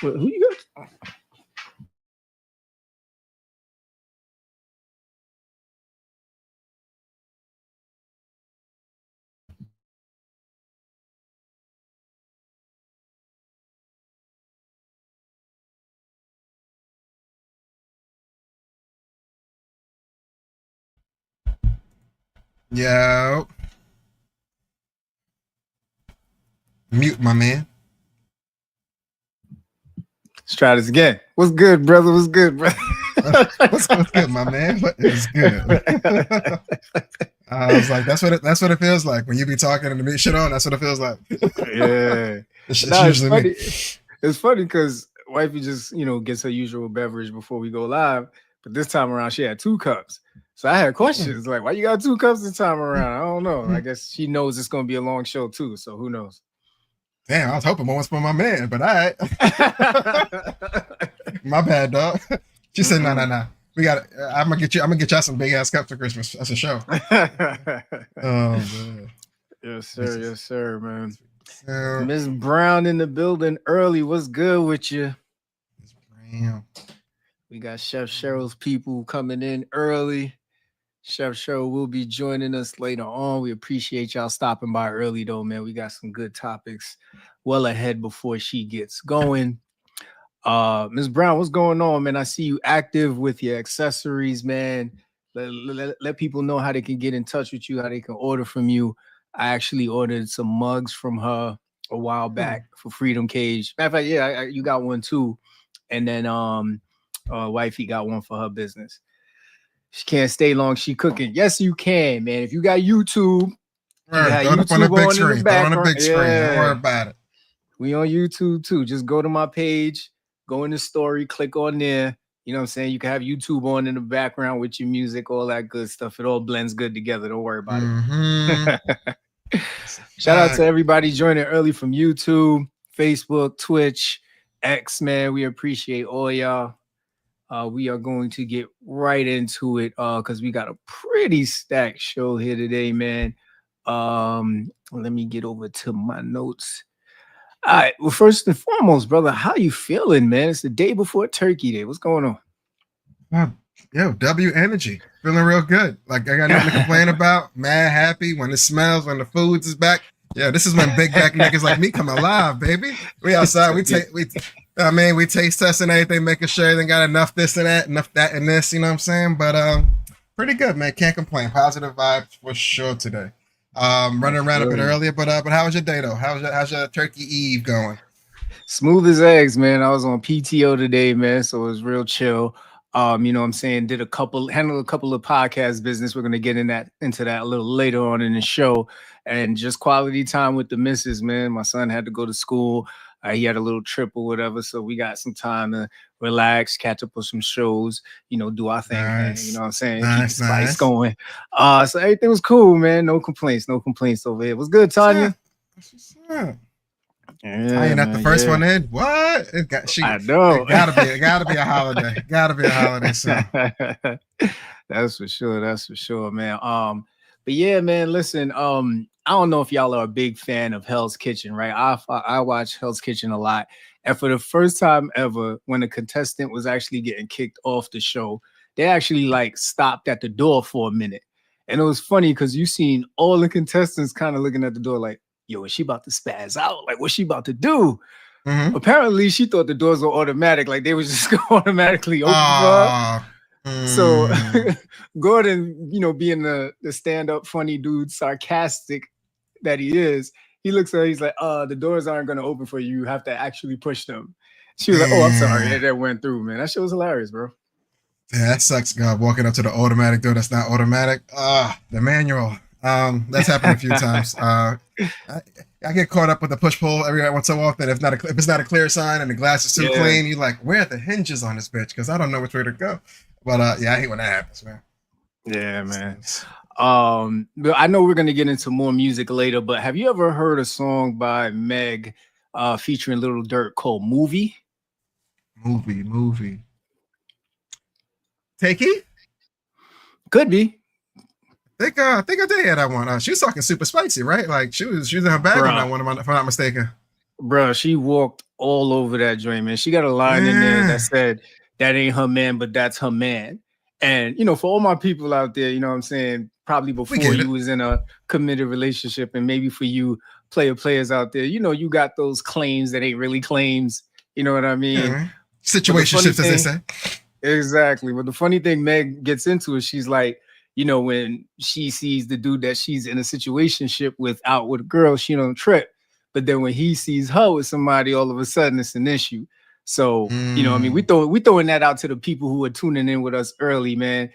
Who you got? Yo, mute my man. Let's try this again. What's good, brother? What's good, brother? What's good, my man? What is good? I was like, that's what it feels like when you be talking and the shit on. That's what it feels like. Yeah, it's it's usually funny. me. It's funny because wifey just gets her usual beverage before we go live, but this time around she had 2 cups. So I had questions like, why you got 2 cups this time around? I don't know. I guess she knows it's gonna be a long show too. So who knows? Damn, I was hoping more for my man, but all right. My bad, dog. She said, no. We got. I'm gonna get y'all some big ass cups for Christmas. That's a show. Oh man. Yes, sir, man. Miss Brown in the building early. What's good with you? Miss Brown. We got Chef Cheryl's people coming in early. Chef Cheryl will be joining us later on. We appreciate y'all stopping by early, though, man. We got some good topics well ahead before she gets going. Ms. Brown, what's going on, man? I see you active with your accessories, man. Let people know how they can get in touch with you, how they can order from you. I actually ordered some mugs from her a while back for Freedom Cage. Matter of fact, yeah, you got one too. And then wifey got one for her business. She can't stay long. She cooking. Yes, you can, man. If you got YouTube, right, throw it on the big screen. Throw it on the big screen. Don't worry about it. We on YouTube too. Just go to my page, go in the story, click on there. You know what I'm saying? You can have YouTube on in the background with your music, all that good stuff. It all blends good together. Don't worry about it. Shout out to everybody joining early from YouTube, Facebook, Twitch, X, man. We appreciate all y'all. We are going to get right into it because we got a pretty stacked show here today, man. Let me get over to my notes. All right. Well, first and foremost, brother, how you feeling, man? It's the day before Turkey Day. What's going on? Yo, W energy. Feeling real good. Like I got nothing to complain about. Mad happy when it smells, when the foods is back. Yeah, this is when big back niggas like me come alive, baby. We outside. We taste testing everything, making sure everything got enough this and that, enough that and this. You know what I'm saying? But pretty good, man. Can't complain. Positive vibes for sure today. Running around a bit earlier, but how was your day though? How's your Turkey Eve going? Smooth as eggs, man. I was on PTO today, man, so it was real chill. You know what I'm saying? Handled a couple of podcast business. We're gonna get into that a little later on in the show, and just quality time with the missus, man. My son had to go to school. He had a little trip or whatever, so we got some time to relax, catch up with some shows, do our thing, man. You know what I'm saying? Keep the spice going. So everything was cool, man. No complaints over here. It was good, Tanya. Yeah, I ain't not the first one in. What? I know. It gotta be a holiday. Gotta be a holiday. So that's for sure, man. But yeah, man. Listen, I don't know if y'all are a big fan of Hell's Kitchen, right? I watch Hell's Kitchen a lot, and for the first time ever, when a contestant was actually getting kicked off the show, they actually stopped at the door for a minute, and it was funny because you seen all the contestants kind of looking at the door like, yo, is she about to spaz out? Like, what's she about to do? Mm-hmm. Apparently, she thought the doors were automatic. Like, they was just automatically open for her. So, Gordon, being the stand-up funny dude, sarcastic that he is, he looks at her, he's like, the doors aren't going to open for you. You have to actually push them. She was like, oh, I'm sorry. That went through, man. That shit was hilarious, bro. Yeah, that sucks, God. Walking up to the automatic door that's not automatic. The manual. That's happened a few times. I get caught up with the push pull every once so often. If it's not a clear sign and the glass is too clean, you're like, where are the hinges on this bitch? Because I don't know which way to go. But I hate when that happens, man. Yeah, man. I know we're gonna get into more music later, but have you ever heard a song by Meg featuring Little Durk called "Movie"? Movie. Takey? Could be. I think I did hear that one. She was talking super spicy, right? Like she was in her bag on that one, if I'm not mistaken. bro, she walked all over that joint, man. She got a line in there that Yeah, said, "That ain't her man, but that's her man." And for all my people out there, what I'm saying, probably we before get you it. was in a committed relationship, and maybe for you players out there, you got those claims that ain't really claims. You know what I Yeah, mean? man. But the funny Situationships, as they thing, say. exactly. But the funny thing Meg gets into is she's like, when she sees the dude that she's in a situationship with out with a girl, she don't trip. But then when he sees her with somebody, all of a sudden it's an issue. So, I mean, Mm, we throwing that out to the people who are tuning in with us early, man.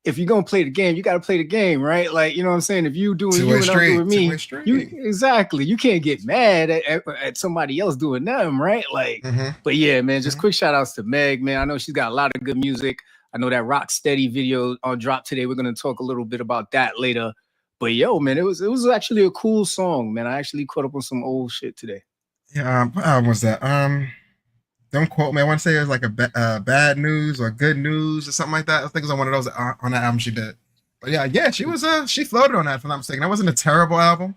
If you're gonna play the game, you gotta play the game, right? Like, what I'm saying? If you doing two-way you and I'm doing street. Two-way me, you street. exactly, you can't get mad at somebody else doing them, right? Like, Mm-hmm. but yeah, man, just Mm-hmm. quick shout outs to Meg, man. I know she's got a lot of good music. I know that Rock Steady video on drop today. We're gonna talk a little bit about that later. But yo, man, it was actually a cool song, man. I actually caught up on some old shit today. Yeah, what album was that? Don't quote me. I want to say it was like a bad news or good news or something like that. I think it was on one of those on that album she did. But yeah, she floated on that if I'm not mistaken. That wasn't a terrible album.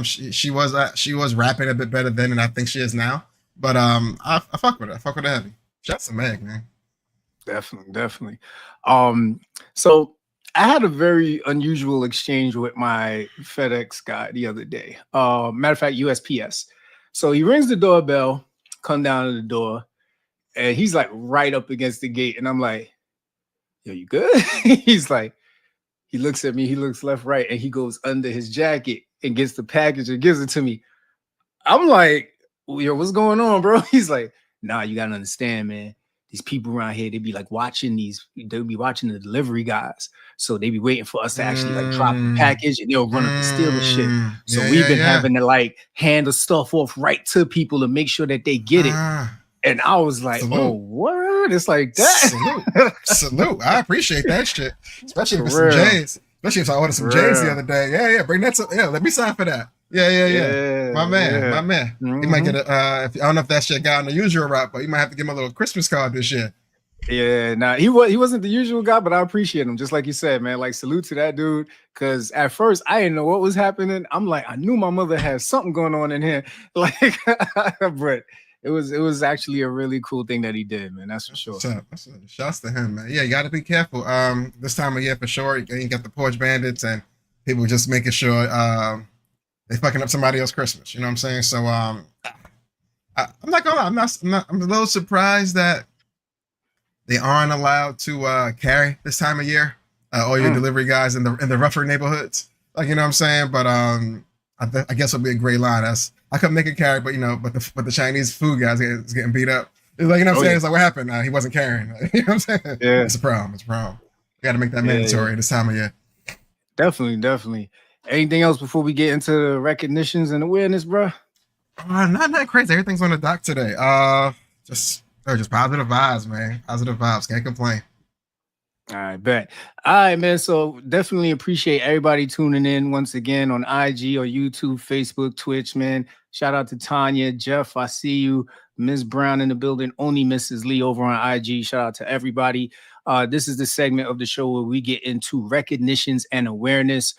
She was rapping a bit better then than I think she is now. But I fuck with her. I fuck with her heavy. Shouts to Meg, man. Definitely, definitely. So I had a very unusual exchange with my FedEx guy the other day. Matter of fact, USPS. So he rings the doorbell, come down to the door, and he's like right up against the gate. And I'm like, yo, you good? He's like, he looks at me, he looks left, right, and he goes under his jacket and gets the package and gives it to me. I'm like, yo, what's going on, bro? He's like, nah, you gotta understand, man. These people around here, they be like they'll be watching the delivery guys. So they be waiting for us to actually like drop the package and they'll run up and steal the shit. So Yeah, we've yeah, been yeah. having to like hand the stuff off right to people to make sure that they get it. Ah, And I was like, oh, salute. what? It's like Salute. that. Salute. I appreciate that shit. Especially if For it's some real. J's. Especially if I ordered some For J's the real. other day. Yeah. Bring that to let me sign for that. Yeah. My Yeah, man, my yeah. man. He might Mhm. get a I don't know if that shit got on the usual route, but you might have to give him a little Christmas card this year. Yeah, nah, he wasn't the usual guy, but I appreciate him. Just like you said, man. Like salute to that dude. Cause at first I didn't know what was happening. I'm like, I knew my mother had something going on in here. Like, but it was actually a really cool thing that he did, man. That's for That's sure. what's up. Shouts to him, man. Yeah, you gotta be careful. This time of year for sure. You got the porch bandits and people just making sure they fucking up somebody else's Christmas. You know what I'm saying? So I'm not gonna lie, I'm a little surprised that they aren't allowed to carry this time of year. All your Mm. delivery guys in the rougher neighborhoods, like you know what I'm saying. But I guess it'll be a great line. I couldn't make a carry, but the Chinese food guys is getting beat up. It's like you know what I'm Oh saying. yeah, It's like what happened? He wasn't carrying. You know what I'm saying? yeah, It's a problem. It's a problem. You got to make that yeah, yeah. mandatory this time of year. Definitely, definitely. Anything else before we get into the recognitions and awareness, bro? Not that crazy. Everything's on the dock today. Just positive vibes, man. Positive vibes. Can't complain. All right, bet. All right, man. So definitely appreciate everybody tuning in once again on IG or YouTube, Facebook, Twitch, man. Shout out to Tanya, Jeff. I see you, Ms. Brown in the building. Only Mrs. Lee over on IG. Shout out to everybody. This is the segment of the show where we get into recognitions and awareness.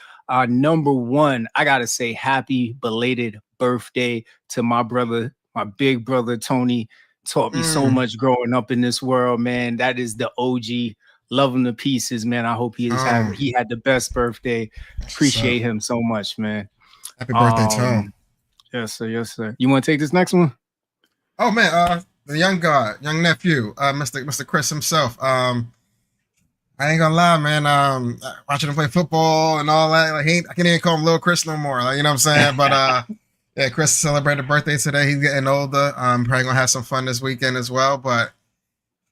Number one, I gotta say happy belated birthday to my brother, my big brother Tony. Taught me so Mm, much growing up in this world, man. That is the OG. Love him to pieces, man. I hope he had the best birthday. so Appreciate him so much, man. happy birthday, Tom. Um, yes, sir, yes, sir. You want to take this next one? Oh man, the young nephew, Mr. Chris himself. I ain't gonna lie, man. Watching him play football and all that, like I can't even call him Little Chris no more. Like, you know what I'm saying? But yeah, Chris celebrated birthday today. He's getting older. Probably gonna have some fun this weekend as well. But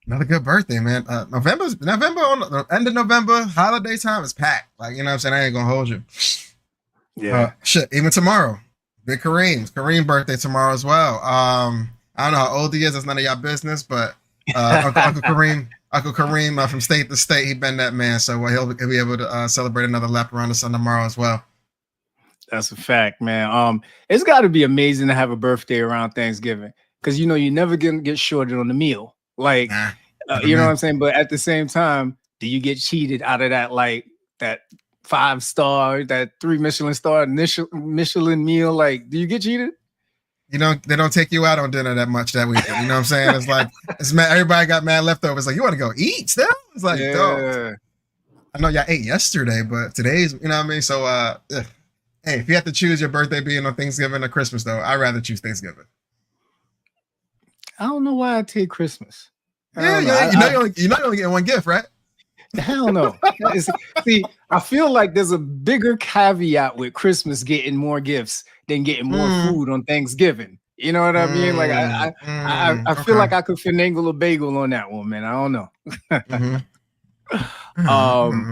another good birthday, man. November on the end of November, holiday time is packed. Like, you know what I'm saying? I ain't gonna hold you. Yeah. Shit, even tomorrow. Big Kareem birthday tomorrow as well. I don't know how old he is. That's none of y'all business, but Uncle Kareem from state to state, he been that man. So he'll be able to celebrate another lap around the sun tomorrow as well. That's a fact, man. It's got to be amazing to have a birthday around Thanksgiving because you never get shorted on the meal. Like, Nah, never you know what me. I'm saying? But at the same time, do you get cheated out of that 5-star, that 3 Michelin star Michelin meal? Like, do you get cheated? they don't take you out on dinner that much that weekend. You know what I'm saying? It's like it's mad, everybody got mad leftovers. Like, you want to go eat still? It's like, dog. I know y'all ate yesterday, but today's, you know what I mean? So hey, if you have to choose your birthday being on Thanksgiving or Christmas, though, I'd rather choose Thanksgiving. I don't know why I take Christmas. Yeah, you only get one gift, right? Hell no. See, I feel like there's a bigger caveat with Christmas getting more gifts than getting more food on Thanksgiving. You know what I mean? Like I feel like I could finagle a bagel on that one, man. I don't know.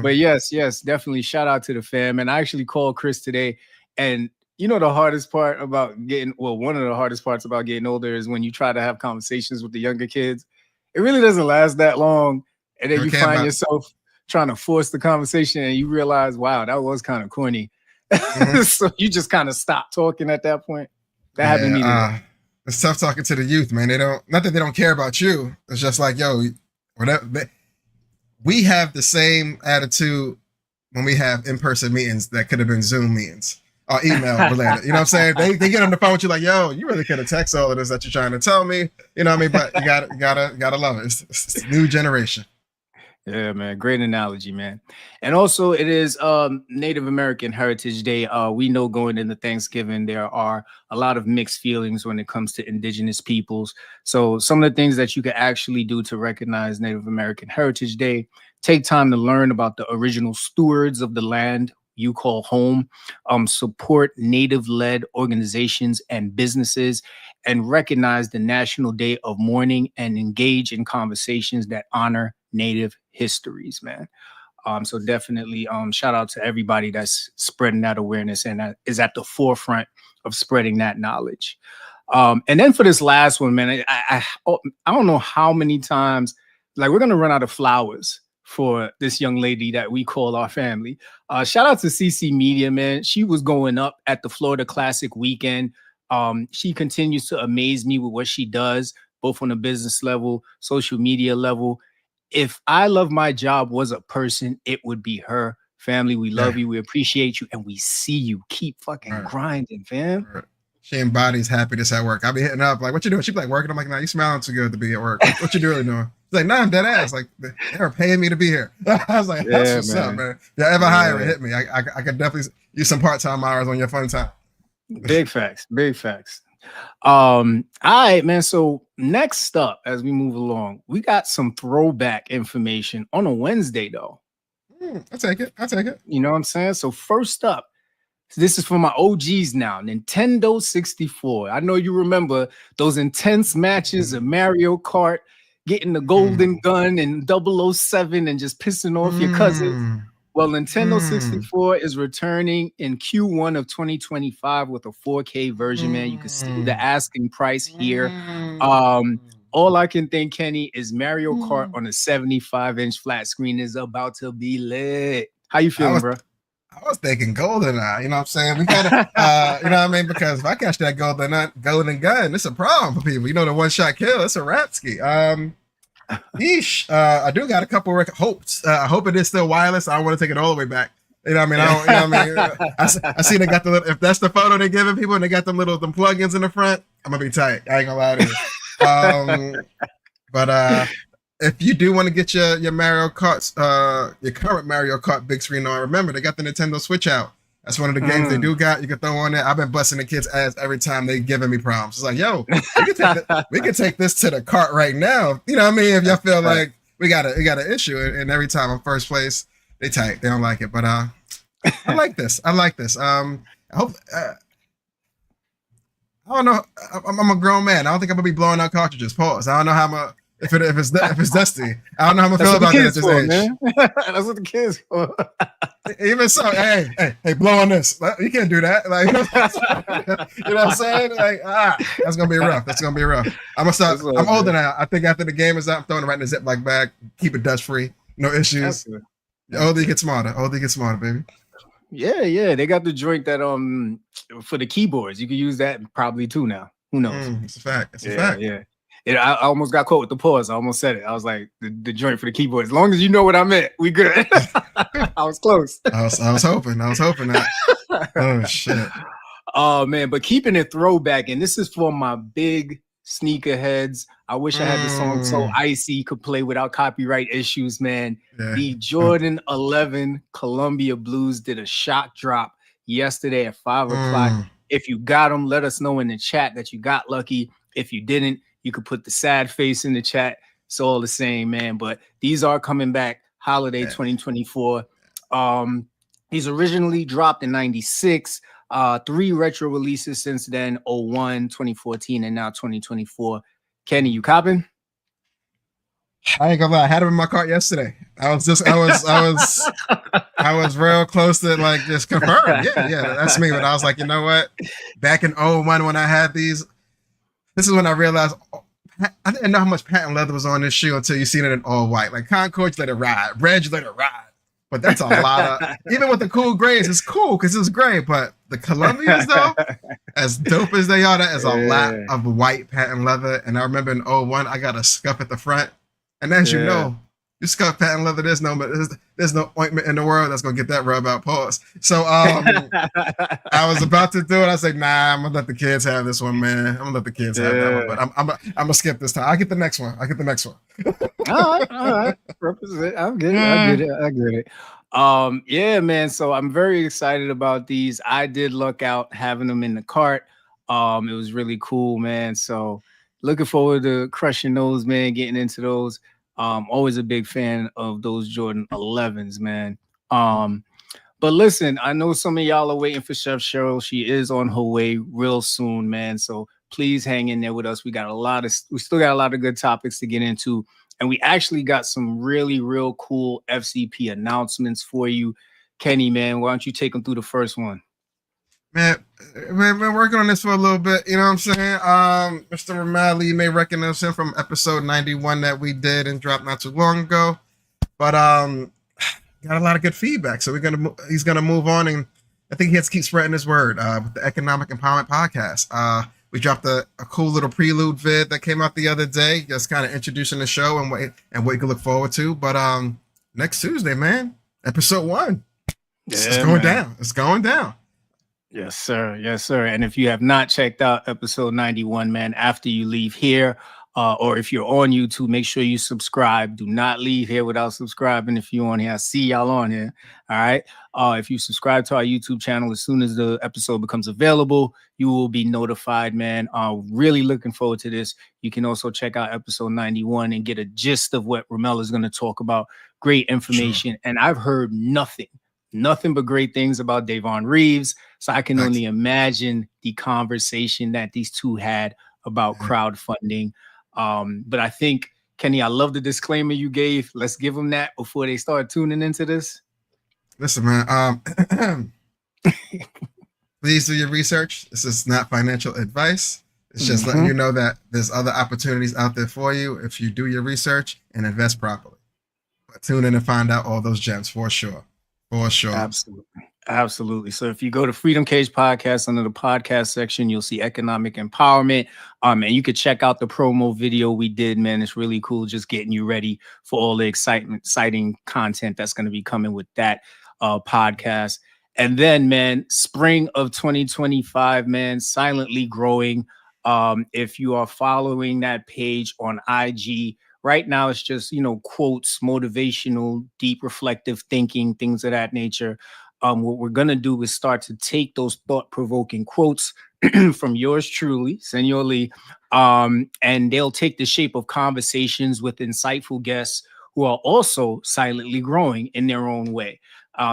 But yes, definitely shout out to the fam. And I actually called Chris today, and you know the hardest part about one of the hardest parts about getting older is when you try to have conversations with the younger kids. It really doesn't last that long. And then you find yourself trying to force the conversation and you realize, wow, that was kind of corny. So you just kind of stop talking at that point. That happened to me today. It's tough talking to the youth, man. Not that they don't care about you. It's just like, yo, whatever. We have the same attitude when we have in-person meetings that could have been Zoom meetings or email related. You know what I'm saying? They get on the phone with you like, yo, you really could have texted all of this that you're trying to tell me. You know what I mean? But you gotta love it. It's new generation. Yeah, man. Great analogy, man. And also it is Native American Heritage Day. We know going into Thanksgiving, there are a lot of mixed feelings when it comes to indigenous peoples. So some of the things that you can actually do to recognize Native American Heritage Day, take time to learn about the original stewards of the land you call home, support Native-led organizations and businesses, and recognize the National Day of Mourning and engage in conversations that honor Native histories, man. So definitely shout out to everybody that's spreading that awareness and that is at the forefront of spreading that knowledge. And then for this last one, man, I don't know how many times, like, we're gonna run out of flowers for this young lady that we call our family. Shout out to CC Media, man. She was going up at the Florida Classic weekend. She continues to amaze me with what she does, both on a business level, social media level. If I Love My Job was a person, it would be her. Family, we love you, we appreciate you, and we see you. Keep fucking grinding, fam. She embodies happiness at work. I'll be hitting up like, what you doing? She'd be like, working. I'm like, nah, you smiling too good to be at work. What you really doing? She's like, nah, I'm dead ass. Like, they're paying me to be here. I was like, that's what's up, man. If you ever hire it, hit me. I could definitely use some part-time hours on your fun time. Big facts. All right, man. So next up, as we move along, we got some throwback information on a Wednesday, though. I'll take it. You know what I'm saying? So first up, this is for my OGs now, Nintendo 64. I know you remember those intense matches of Mario Kart, getting the golden gun and 007 and just pissing off your cousins. Well, Nintendo 64 is returning in Q1 of 2025 with a 4K version, man. You can see the asking price here. All I can think, Kenny, is Mario Kart on a 75-inch flat screen is about to be lit. How you feeling, bro? I was thinking GoldenEye, you know what I'm saying? We gotta, you know what I mean? Because if I catch that golden gun, it's a problem for people. You know, the one-shot kill, it's a rap ski. Yeesh. I do got a couple hopes. I hope it is still wireless. I don't want to take it all the way back. You know what I mean? I see they got the little, if that's the photo they're giving people and they got them plugins in the front, I'm gonna be tight. I ain't gonna lie to you. But if you do want to get your Mario Kart, your current Mario Kart big screen on, remember they got the Nintendo Switch out. That's one of the games they do got. You can throw on there. I've been busting the kids' ass every time they giving me problems. It's like, yo, we can take this to the cart right now. You know what I mean? If y'all feel like we got an issue, and every time I'm first place, they tight. They don't like it. But I like this. I hope. I don't know. I'm a grown man. I don't think I'm gonna be blowing out cartridges. Pause. I don't know how much. If it's dusty, I don't know how I'm gonna feel about that at this age. Man. That's what the kids for. Even so, hey, blow on this. You can't do that. Like, you know what I'm saying? Like, that's gonna be rough. I'm older now. I think after the game is out, I'm throwing it right in the Ziploc bag. Keep it dust free. No issues. The older you get smarter. Baby. Yeah. They got the joint that for the keyboards. You can use that probably too now. Who knows? It's a fact. Yeah. I almost got caught with the pause. I almost said it. I was like, the joint for the keyboard. As long as you know what I meant, we good. I was close. I was hoping that. Oh shit. Oh man, but keeping it throwback, and this is for my big sneakerheads. I wish I had the song so icy could play without copyright issues, man. Yeah. The Jordan 11 Columbia Blues did a shock drop yesterday at 5 o'clock. If you got them, let us know in the chat that you got lucky. If you didn't, you could put the sad face in the chat. It's all the same, man. But these are coming back holiday 2024. These originally dropped in 96. 3 retro releases since then: 01, 2014, and now 2024. Kenny, you copping? I ain't gonna lie, I had them in my cart yesterday. I was real close to like just confirm. Yeah, that's me. But I was like, you know what? Back in 01 when I had these, this is when I realized I didn't know how much patent leather was on this shoe until you seen it in all white. Like Concord, you let it ride. Red, you let it ride. But that's a lot of, even with the cool grays, it's cool because it's gray. But the Columbians, though, as dope as they are, that is a lot of white patent leather. And I remember in 01, I got a scuff at the front. And as you know, you scuff patent leather, there's no ointment in the world that's going to get that rub out. Pause. So I was about to do it. I was like, nah, I'm going to let the kids have this one, man. I'm going to let the kids have that one. But I'm going to skip this time. I'll get the next one. All right. Represent. I get it. Yeah, man. So I'm very excited about these. I did luck out having them in the cart. It was really cool, man. So looking forward to crushing those, man, getting into those. Always a big fan of those Jordan 11s, man. But listen, I know some of y'all are waiting for Chef Cheryl. She is on her way real soon, man. So please hang in there with us. We still got a lot of good topics to get into. And we actually got some really, real cool FCP announcements for you. Kenny, man, why don't you take them through the first one? Man, we've been working on this for a little bit. You know what I'm saying? Mr. Ramali, you may recognize him from episode 91 that we did and dropped not too long ago. But got a lot of good feedback. So he's gonna move on, and I think he has to keep spreading his word with the Economic Empowerment Podcast. We dropped a cool little prelude vid that came out the other day, just kind of introducing the show and what you can look forward to. But next Tuesday, man, episode 1. It's going down. It's going down. Yes, sir. Yes, sir. And if you have not checked out episode 91, man, after you leave here, or if you're on YouTube, make sure you subscribe. Do not leave here without subscribing. If you're on here, I see y'all on here. All right. If you subscribe to our YouTube channel, as soon as the episode becomes available, you will be notified, man. Really looking forward to this. You can also check out episode 91 and get a gist of what Ramel is going to talk about. Great information. Sure. And I've heard nothing but great things about Davon Reeves. So I can only imagine the conversation that these two had about crowdfunding. But I think, Kenny, I love the disclaimer you gave. Let's give them that before they start tuning into this. Listen, man, please do your research. This is not financial advice. It's just letting you know that there's other opportunities out there for you if you do your research and invest properly. But tune in and find out all those gems for sure. For sure. Absolutely. So if you go to Freedom Cage Podcast, under the podcast section, you'll see Economic Empowerment. And you could check out the promo video we did, man. It's really cool, just getting you ready for all the exciting content that's going to be coming with that podcast. And then, man, spring of 2025, man, silently growing. If you are following that page on IG, right now it's just, quotes, motivational, deep reflective thinking, things of that nature. What we're going to do is start to take those thought-provoking quotes from yours truly, Senor Lee, and they'll take the shape of conversations with insightful guests who are also silently growing in their own way.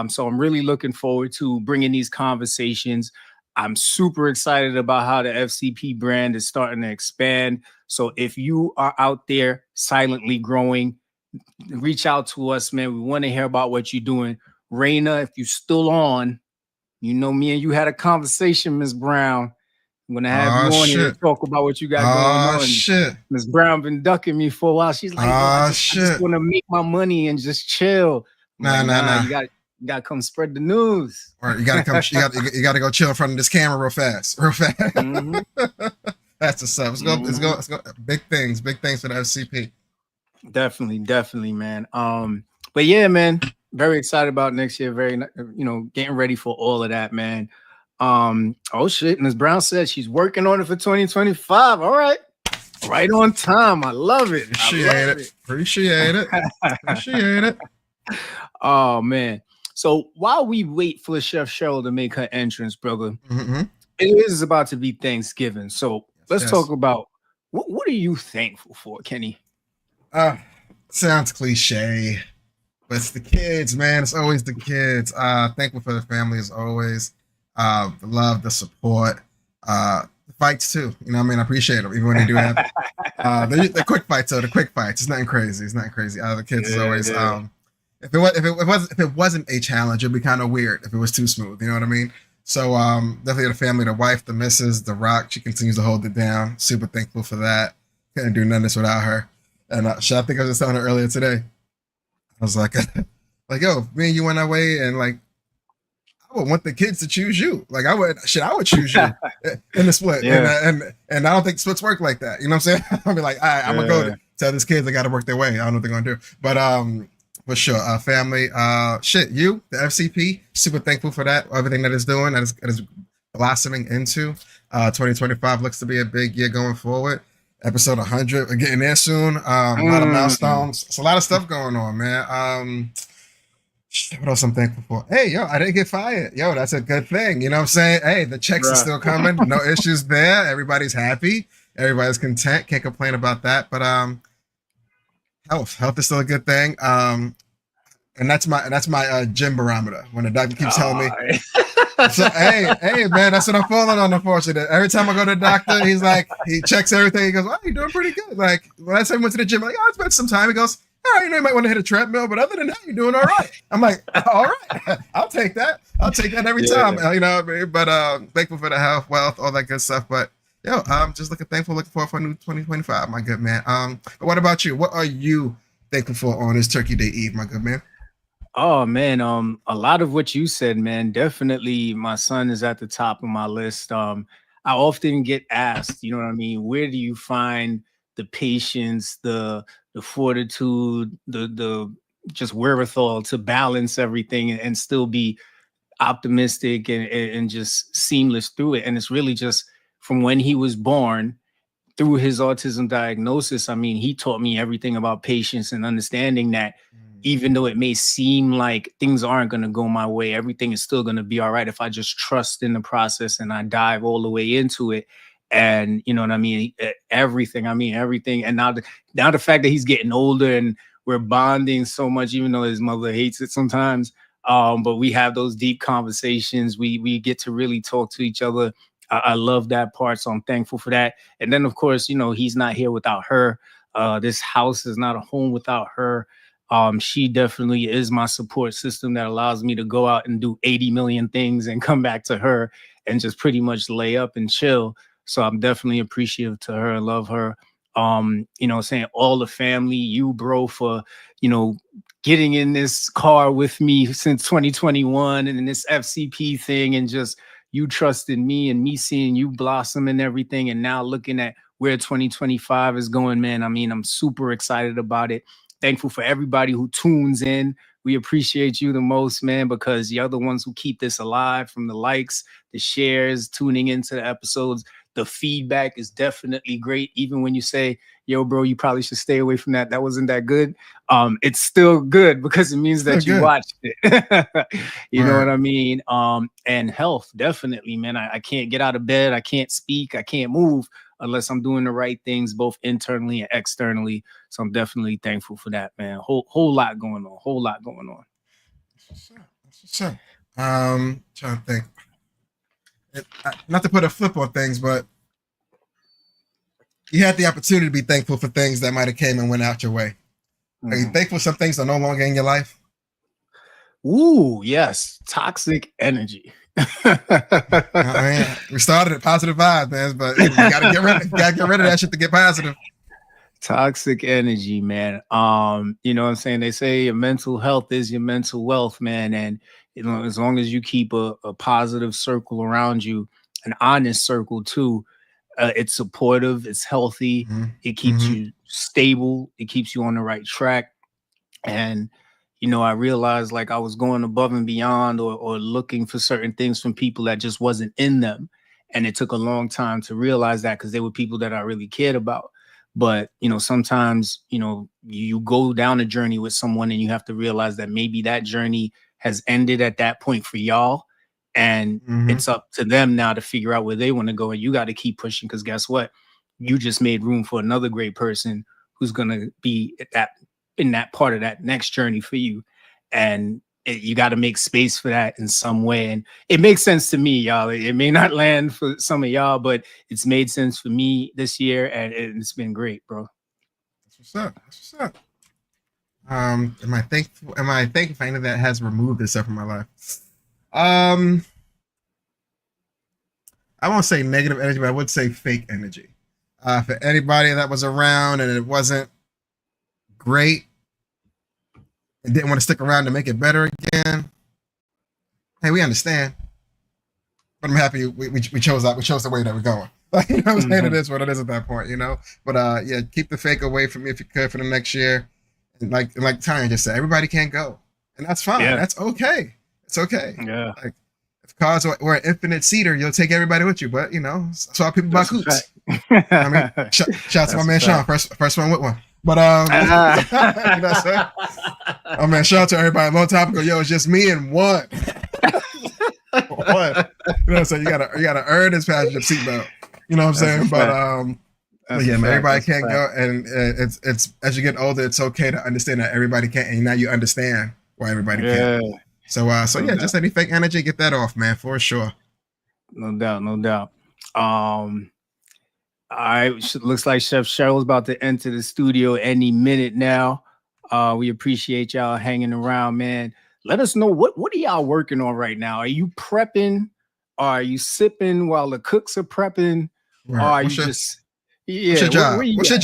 So I'm really looking forward to bringing these conversations. I'm super excited about how the FCP brand is starting to expand. So if you are out there silently growing, reach out to us, man. We want to hear about what you're doing. Raina, if you're still on, me and you had a conversation, Miss Brown. I'm going to have you on here to talk about what you got going on. Shit. Miss Brown been ducking me for a while. She's like, I just want to make my money and just chill. Nah. You got to come spread the news. Or you got to come. you got to go chill in front of this camera real fast. Mm-hmm. That's what's up. Let's go. Big things for the FCP. Definitely, man. But yeah, man, very excited about next year. Very, getting ready for all of that, man. Oh shit, Ms. Brown said she's working on it for 2025. All right. Right on time. I love it. Appreciate it. Appreciate it. Appreciate it. Oh man. So while we wait for Chef Cheryl to make her entrance, brother, Mm-hmm. it is about to be Thanksgiving. So let's Yes. talk about what are you thankful for, Kenny? Sounds cliche, but it's the kids, man. It's always the kids. Thankful for the family as always. The love, the support, the fights too. You know what I mean? I appreciate them, even when they do have the quick fights. So the quick fights, it's nothing crazy. It's nothing crazy. The kids is always. If it wasn't a challenge, it'd be kind of weird if it was too smooth. You know what I mean? So definitely the family, the wife, the missus, the rock. She continues to hold it down. Super thankful for that. Couldn't do none of this without her. And I think I was just telling her earlier today. I was like, yo, me and you went our way, and like, I would want the kids to choose you. Like, I would choose you in the split. Yeah. And I don't think splits work like that. You know what I'm saying? I'll be like, all right, I'm gonna go tell these kids they got to work their way. I don't know what they're gonna do, but for sure, family, you, the FCP, super thankful for that, everything that it's doing, that is blossoming into. 2025 looks to be a big year going forward. Episode 100, we're getting there soon. A lot of milestones. It's a lot of stuff going on, man. What else I'm thankful for? Hey, yo, I didn't get fired. Yo, that's a good thing. You know what I'm saying? Hey, the checks are still coming. No issues there. Everybody's happy. Everybody's content. Can't complain about that. But health is still a good thing. And that's my gym barometer. When the doctor keeps telling me, so hey man, that's what I'm falling on, unfortunately. Every time I go to the doctor, he's like, he checks everything. He goes, "Oh, you're doing pretty good." Like last time I went to the gym, I'm like, "Oh, it's been some time." He goes, "All right, you know, you might want to hit a treadmill, but other than that, you're doing all right." I'm like, "All right, I'll take that. I'll take that every time." You know what I mean? But thankful for the health, wealth, all that good stuff. But yo, I'm just looking forward for a new 2025, my good man. But what about you? What are you thankful for on this Turkey Day Eve, my good man? Oh man, a lot of what you said, man. Definitely, my son is at the top of my list. I often get asked, you know what I mean, where do you find the patience, the fortitude, the just wherewithal to balance everything and still be optimistic and just seamless through it. And it's really just from when he was born through his autism diagnosis. I mean, he taught me everything about patience and understanding that even though it may seem like things aren't going to go my way, everything is still going to be all right if I just trust in the process and I dive all the way into it. And you know what I mean? Everything. And now the fact that he's getting older and we're bonding so much, even though his mother hates it sometimes. But we have those deep conversations. We get to really talk to each other. I love that part. So I'm thankful for that. And then of course, you know, he's not here without her. This house is not a home without her. She definitely is my support system that allows me to go out and do 80 million things and come back to her and just pretty much lay up and chill. So I'm definitely appreciative to her. I love her. You know, saying all the family, you bro, for, you know, getting in this car with me since 2021 and in this FCP thing, and just you trusting me and me seeing you blossom and everything. And now looking at where 2025 is going, man. I mean, I'm super excited about it. Thankful for everybody who tunes in. We appreciate you the most, man, because you're the ones who keep this alive, from the likes, the shares, tuning into the episodes. The feedback is definitely great. Even when you say, yo, bro, you probably should stay away from that. That wasn't that good. It's still good because it means that you watched it. You know what I mean? And health, definitely, man. I can't get out of bed. I can't speak. I can't move unless I'm doing the right things, both internally and externally. So I'm definitely thankful for that, man. Whole lot going on. Whole lot going on. That's what's up. Trying to think. Not to put a flip on things, but you had the opportunity to be thankful for things that might have came and went out your way. Are you thankful some things are no longer in your life? Ooh, yes. Toxic energy. We started at positive vibes, man, but you gotta get rid of that shit to get positive. Toxic energy, man. You know what I'm saying? They say your mental health is your mental wealth, man. And you know, as long as you keep a positive circle around you, an honest circle too, it's supportive, it's healthy, it keeps you stable, it keeps you on the right track. And I realized like I was going above and beyond or looking for certain things from people that just wasn't in them. And it took a long time to realize that because they were people that I really cared about. But, sometimes, you go down a journey with someone and you have to realize that maybe that journey has ended at that point for y'all. And it's up to them now to figure out where they want to go. And you got to keep pushing because guess what? You just made room for another great person who's going to be in that part of that next journey for you. And you got to make space for that in some way. And it makes sense to me, y'all. It may not land for some of y'all, but it's made sense for me this year. And it's been great, bro. That's what's up. That's what's up. Am I thankful for anything that has removed itself from my life? I won't say negative energy, but I would say fake energy. For anybody that was around and it wasn't great and didn't want to stick around to make it better again, hey, we understand. But I'm happy we chose that. We chose the way that we're going. You know what I'm saying? It is what it is at that point, But yeah, keep the fake away from me if you could for the next year. And like Tanya just said, everybody can't go. And that's fine. Yeah. That's okay. It's okay. Yeah. Like if cars were an infinite seater, you'll take everybody with you. But that's why people buy coots. I mean, shout out to my man Sean, first one with one. But you know what I'm saying? Oh man, shout out to everybody. A long time ago, it's just me and one. What? So you gotta earn this passenger seatbelt. You know what I'm saying? But yeah, man, everybody can't go, and it's as you get older, it's okay to understand that everybody can't, and now you understand why everybody can't. So yeah, just any fake energy, get that off, man, for sure. No doubt. All right, looks like Chef Cheryl's about to enter the studio any minute now. We appreciate y'all hanging around, man. Let us know what are y'all working on right now? Are you prepping? Are you sipping while the cooks are prepping? Right. Or are you just what's your job? What's your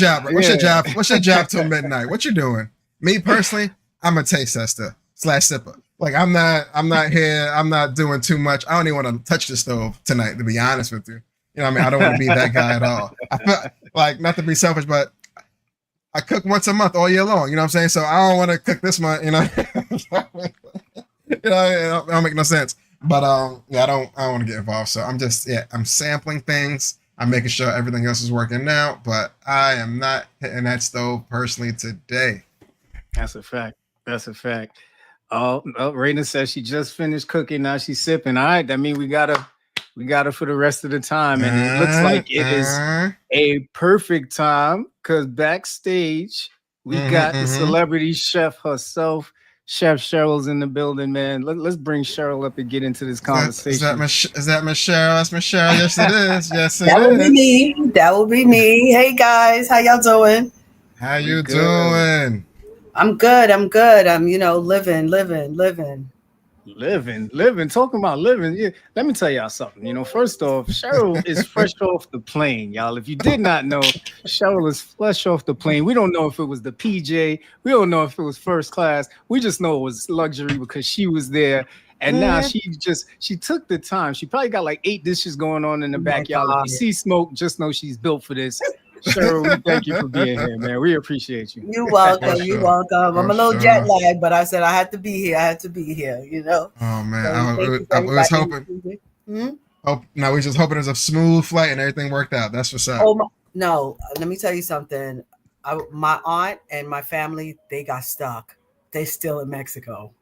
job? What's your job till midnight? What you doing? Me personally, I'm a taste tester / sipper. Like I'm not here. I'm not doing too much. I don't even want to touch the stove tonight, to be honest with you. You know what I mean? I don't want to be that guy at all. I feel like, not to be selfish, but I cook once a month all year long. You know what I'm saying? So I don't want to cook this month. It don't make no sense. But I don't want to get involved. So I'm sampling things. I'm making sure everything else is working out. But I am not hitting that stove personally today. That's a fact. Oh, Raina says she just finished cooking. Now she's sipping. All right, that means we got her for the rest of the time. And it looks like it is a perfect time because backstage we got the celebrity chef herself. Chef Cheryl's in the building, man. Let's bring Cheryl up and get into this conversation. Is that Miss Cheryl? That's Miss Cheryl. Yes, it is. Yes, it is. That will be me. That will be me. Hey, guys. How y'all doing? How you doing? I'm good. I'm living. Talking about living. Yeah. Let me tell y'all something. First off, Cheryl is fresh off the plane, y'all. If you did not know, Cheryl is fresh off the plane. We don't know if it was the PJ. We don't know if it was first class. We just know it was luxury because she was there. And now she took the time. She probably got like 8 dishes going on in the back, y'all. If you see smoke, just know she's built for this. Cheryl, we thank you for being here, man. We appreciate you. You're welcome. You're welcome. I'm a little jet lagged, but I said I had to be here. Oh man, I was hoping. No, we just hoping it's a smooth flight and everything worked out. That's what's up. No, let me tell you something. My aunt and my family, they got stuck. They're still in Mexico.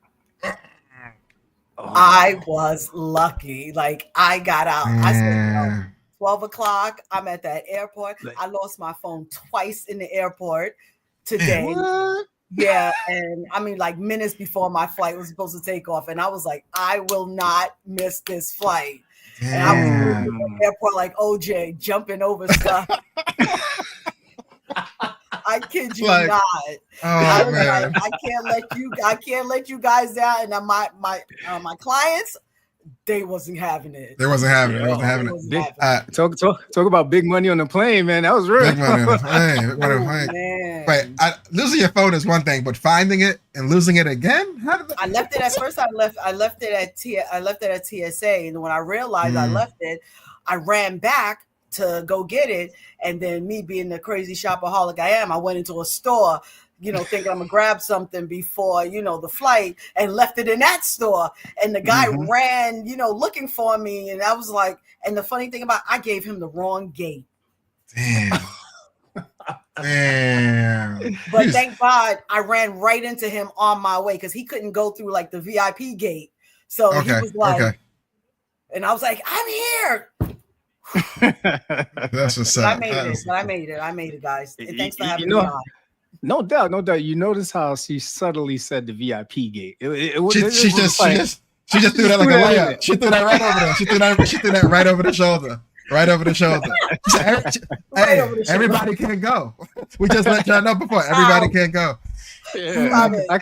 I was lucky. Like I got out. I said, 12 o'clock. I'm at that airport. I lost my phone twice in the airport today. What? Yeah. And I mean, like minutes before my flight was supposed to take off. And I was like, I will not miss this flight. Damn. And I was at the airport like OJ jumping over stuff. I kid you not. Oh man. Like, I can't let you guys down. And my clients, they wasn't having it. They wasn't having it. Talk about big money on the plane, man. That was real. Big money on the plane. Wait, losing your phone is one thing, but finding it and losing it again? How did that? I left it at first. I left it at TSA, and when I realized I left it, I ran back to go get it. And then me being the crazy shopaholic I am, I went into a store thinking I'm gonna grab something before, the flight, and left it in that store. And the guy ran, looking for me. And I was like, and the funny thing about, I gave him the wrong gate. Damn. Damn. But thank God I ran right into him on my way, because he couldn't go through like the VIP gate. So he was like, and I was like, I'm here. That's what's up. I made it, guys. And thanks for having me on. No doubt. You notice how she subtly said the VIP gate. She just threw that like a layup. She threw that right over there. She threw that right over the shoulder. Right over the shoulder. Everybody can't go. We just let y'all know before. Everybody can't go. Yeah. I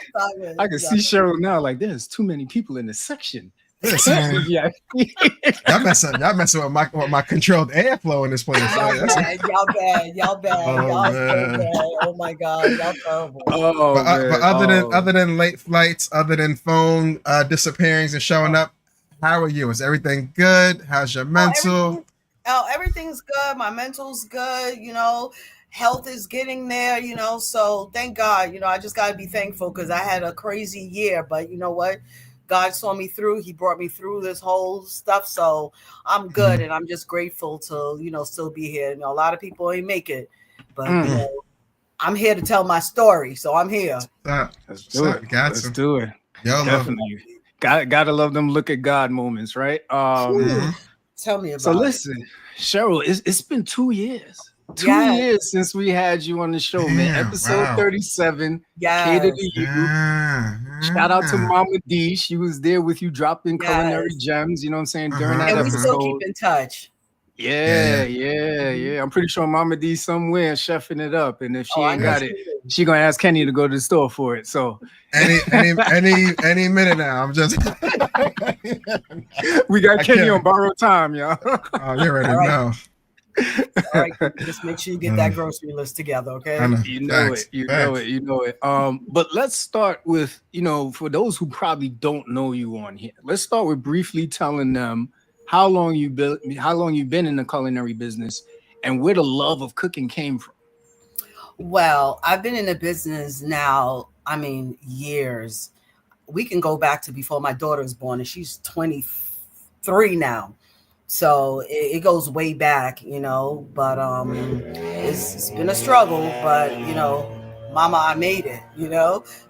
can see Cheryl now. Like, there's too many people in this section. Y'all messing with my controlled airflow in this place. Y'all bad. Oh my God, y'all terrible. But other than late flights, other than phone disappearings and showing up, how are you? Is everything good? How's your mental? Everything's good. My mental's good. Health is getting there. So thank God. I just got to be thankful, because I had a crazy year. But you know what? God saw me through. He brought me through this whole stuff. So I'm good. And I'm just grateful to, still be here. A lot of people ain't make it. But, I'm here to tell my story. So I'm here. Let's do it. Let's do it. Definitely. Gotta love them look at God moments, right? Tell me about it. So listen, Cheryl, it's been 2 years. 2 years since we had you on the show, man. Episode 37. Cater to you. Shout out to Mama D. She was there with you, dropping culinary gems. You know what I'm saying? During that episode. We still keep in touch. Yeah. I'm pretty sure Mama D somewhere chefing it up, and if she ain't got it, she gonna ask Kenny to go to the store for it. So any minute now, I'm just. We got Kenny on borrowed time, y'all. Oh, you already know. All right, just make sure you get that grocery list together, okay? You know it. But let's start with, for those who probably don't know you on here, let's start with briefly telling them how long you've been in the culinary business and where the love of cooking came from. Well, I've been in the business now, years. We can go back to before my daughter was born, and she's 23 now. So it goes way back, but it's been a struggle, but mama, I made it,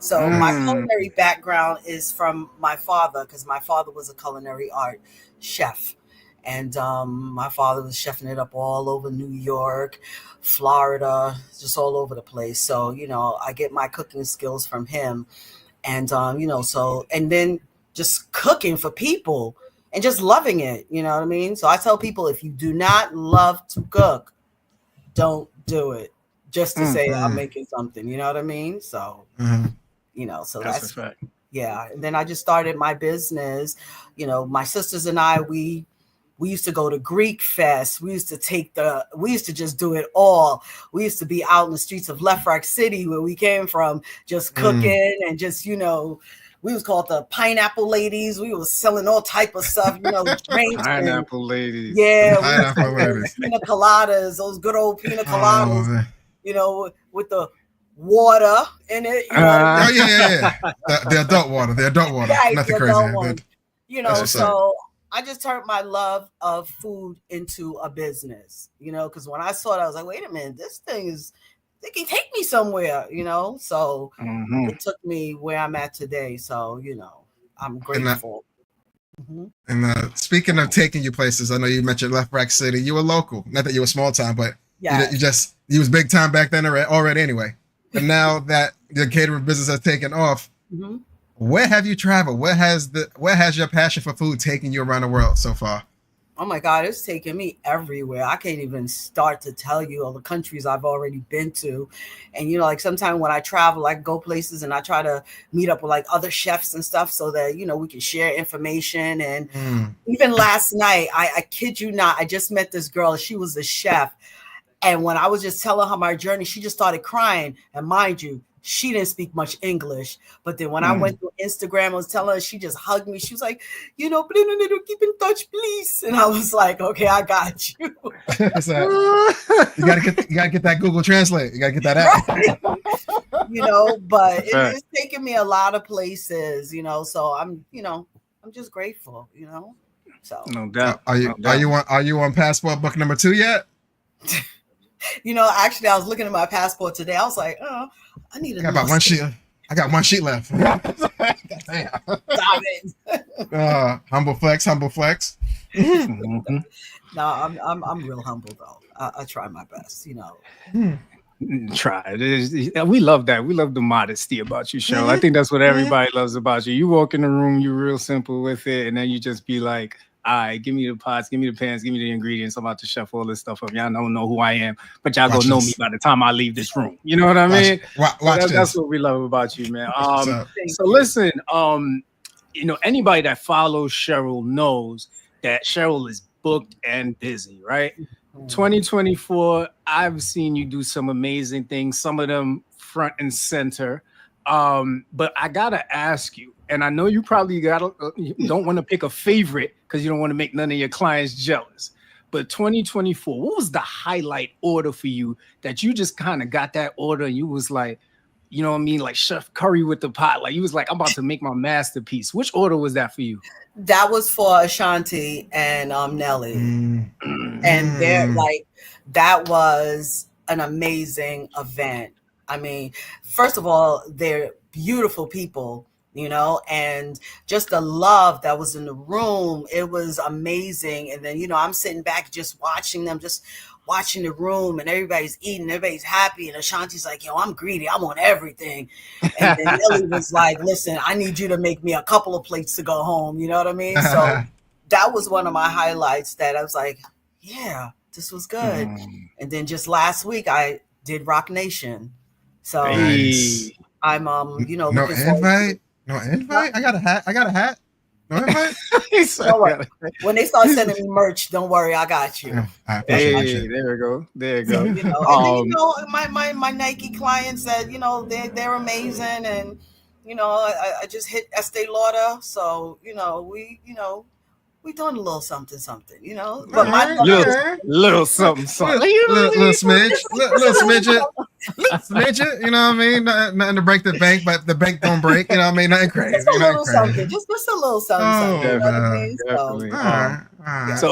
So my culinary background is from my father, because my father was a culinary art chef. And my father was chefing it up all over New York, Florida, just all over the place. So, I get my cooking skills from him. And, and then just cooking for people and just loving it. You know what I mean? So I tell people, if you do not love to cook, don't do it. Just to say I'm making something, you know what I mean? So, so that's a fact. Yeah. And then I just started my business. My sisters and I, we used to go to Greek Fest. We used to just do it all. We used to be out in the streets of Lefrak City, where we came from, just cooking and just, we was called the Pineapple Ladies. We was selling all type of stuff, drinks. Pineapple Ladies. Yeah. Pineapple Ladies. Pina coladas, those good old pina coladas, with the water in it. Yeah. The adult water. Right, nothing crazy. So I just turned my love of food into a business, because when I saw it, I was like, wait a minute, this thing can take me somewhere, so it took me where I'm at today. So, I'm grateful. And speaking of taking you places, I know you mentioned Lefrak City. You were local, not that you were small time, but you was big time back then already anyway. But now that the catering business has taken off, where have you traveled? Where has your passion for food taken you around the world so far? Oh my God, it's taken me everywhere. I can't even start to tell you all the countries I've already been to. And, sometimes when I travel, I go places and I try to meet up with other chefs and stuff so that, we can share information. And even last night, I kid you not, I just met this girl. She was a chef. And when I was just telling her my journey, she just started crying. And mind you, she didn't speak much English. But then when I went to Instagram, I was telling her, she just hugged me. She was like, you know, keep in touch, please. And I was like, okay, I got you. You gotta get that Google Translate. You gotta get that app. Right. You know, but it's taken me a lot of places, you know. So I'm just grateful, you know. So no doubt. Are you on passport book number 2 yet? You know, actually, I was looking at my passport today. I was like, oh, I need I got one sheet. I got one sheet left. Damn. Stop it. Humble flex. No, I'm real humble though. I try my best, you know. Try. We love that. We love the modesty about you, Cheryl. I think that's what everybody loves about you. You walk in the room, you're real simple with it, and then you just be like, all right, give me the pots, give me the pans, give me the ingredients. I'm about to chef all this stuff up. Y'all don't know who I am, but y'all gonna know me by the time I leave this room. You know what I mean? That's what we love about you, man. So listen, you know, anybody that follows Cheryl knows that Cheryl is booked and busy, right? 2024, I've seen you do some amazing things, some of them front and center. But I gotta ask you, and I know you probably don't want to pick a favorite because you don't want to make none of your clients jealous. But 2024, what was the highlight order for you that you just kind of got that order and you was like, you know what I mean, like Chef Curry with the pot, like you was like, I'm about to make my masterpiece. Which order was that for you? That was for Ashanti and Nelly, and they're like, that was an amazing event. I mean, first of all, they're beautiful people, you know, and just the love that was in the room, it was amazing. And then, you know, I'm sitting back just watching them, just watching the room, and everybody's eating, everybody's happy. And Ashanti's like, yo, I'm greedy, I want everything. And then Nelly was like, listen, I need you to make me a couple of plates to go home. You know what I mean? So that was one of my highlights that I was like, yeah, this was good. And then just last week I did Rock Nation. So I'm you know, no invite. I got a hat. No invite. When they start sending me merch, don't worry, I got you. There we go. You know, and then, you know, my Nike clients that, you know, they're amazing, and you know, I just hit Estee Lauder, so you know, we doing a little something, you know. But my little something, little smidget, you know what I mean? Nothing to break the bank, but the bank don't break, you know what I mean? Nothing crazy. Just a little something. Just a little something. You know what I mean? Definitely. So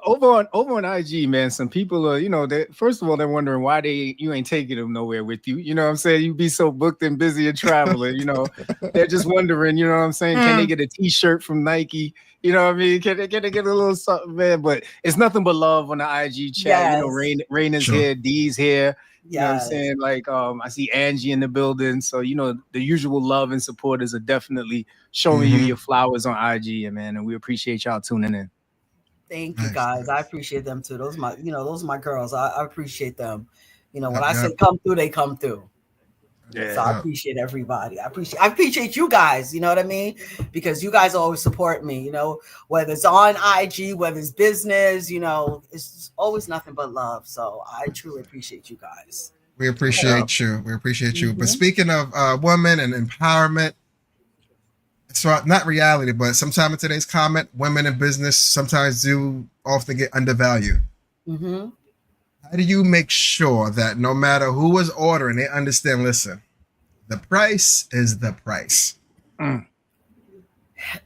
over on IG, man, some people are, you know, first of all, they're wondering why you ain't taking them nowhere with you. You know what I'm saying? You be so booked and busy and traveling, you know. They're just wondering, you know what I'm saying? Can they get a t-shirt from Nike? You know what I mean? Can they get a little something, man? But it's nothing but love on the IG chat. Yes. You know, Rain is here, D's here. You know what I'm saying? Like, I see Angie in the building. So, you know, the usual love and supporters are definitely showing you your flowers on IG, man. And we appreciate y'all tuning in. Thank you, guys. I appreciate them too. Those are my girls. I appreciate them. You know, when I say come through, they come through. Yeah. So I appreciate everybody. I appreciate you guys, you know what I mean? Because you guys always support me, you know, whether it's on IG, whether it's business, you know, it's always nothing but love. So I truly appreciate you guys. We appreciate you. We appreciate you. But speaking of women and empowerment, so not reality, but sometime in today's comment, women in business sometimes do often get undervalued. How do you make sure that no matter who is ordering, they understand, listen, the price is the price?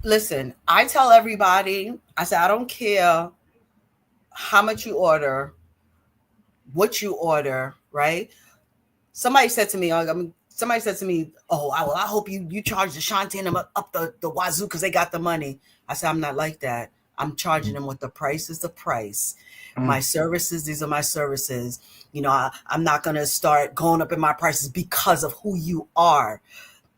Listen, I tell everybody, I say, I don't care how much you order, what you order, right? Somebody said to me, oh, I hope you charge the Shanti and them up the wazoo because they got the money. I said, I'm not like that. I'm charging them what the price is the price. My services, these are my services. You know, I'm not going to start going up in my prices because of who you are.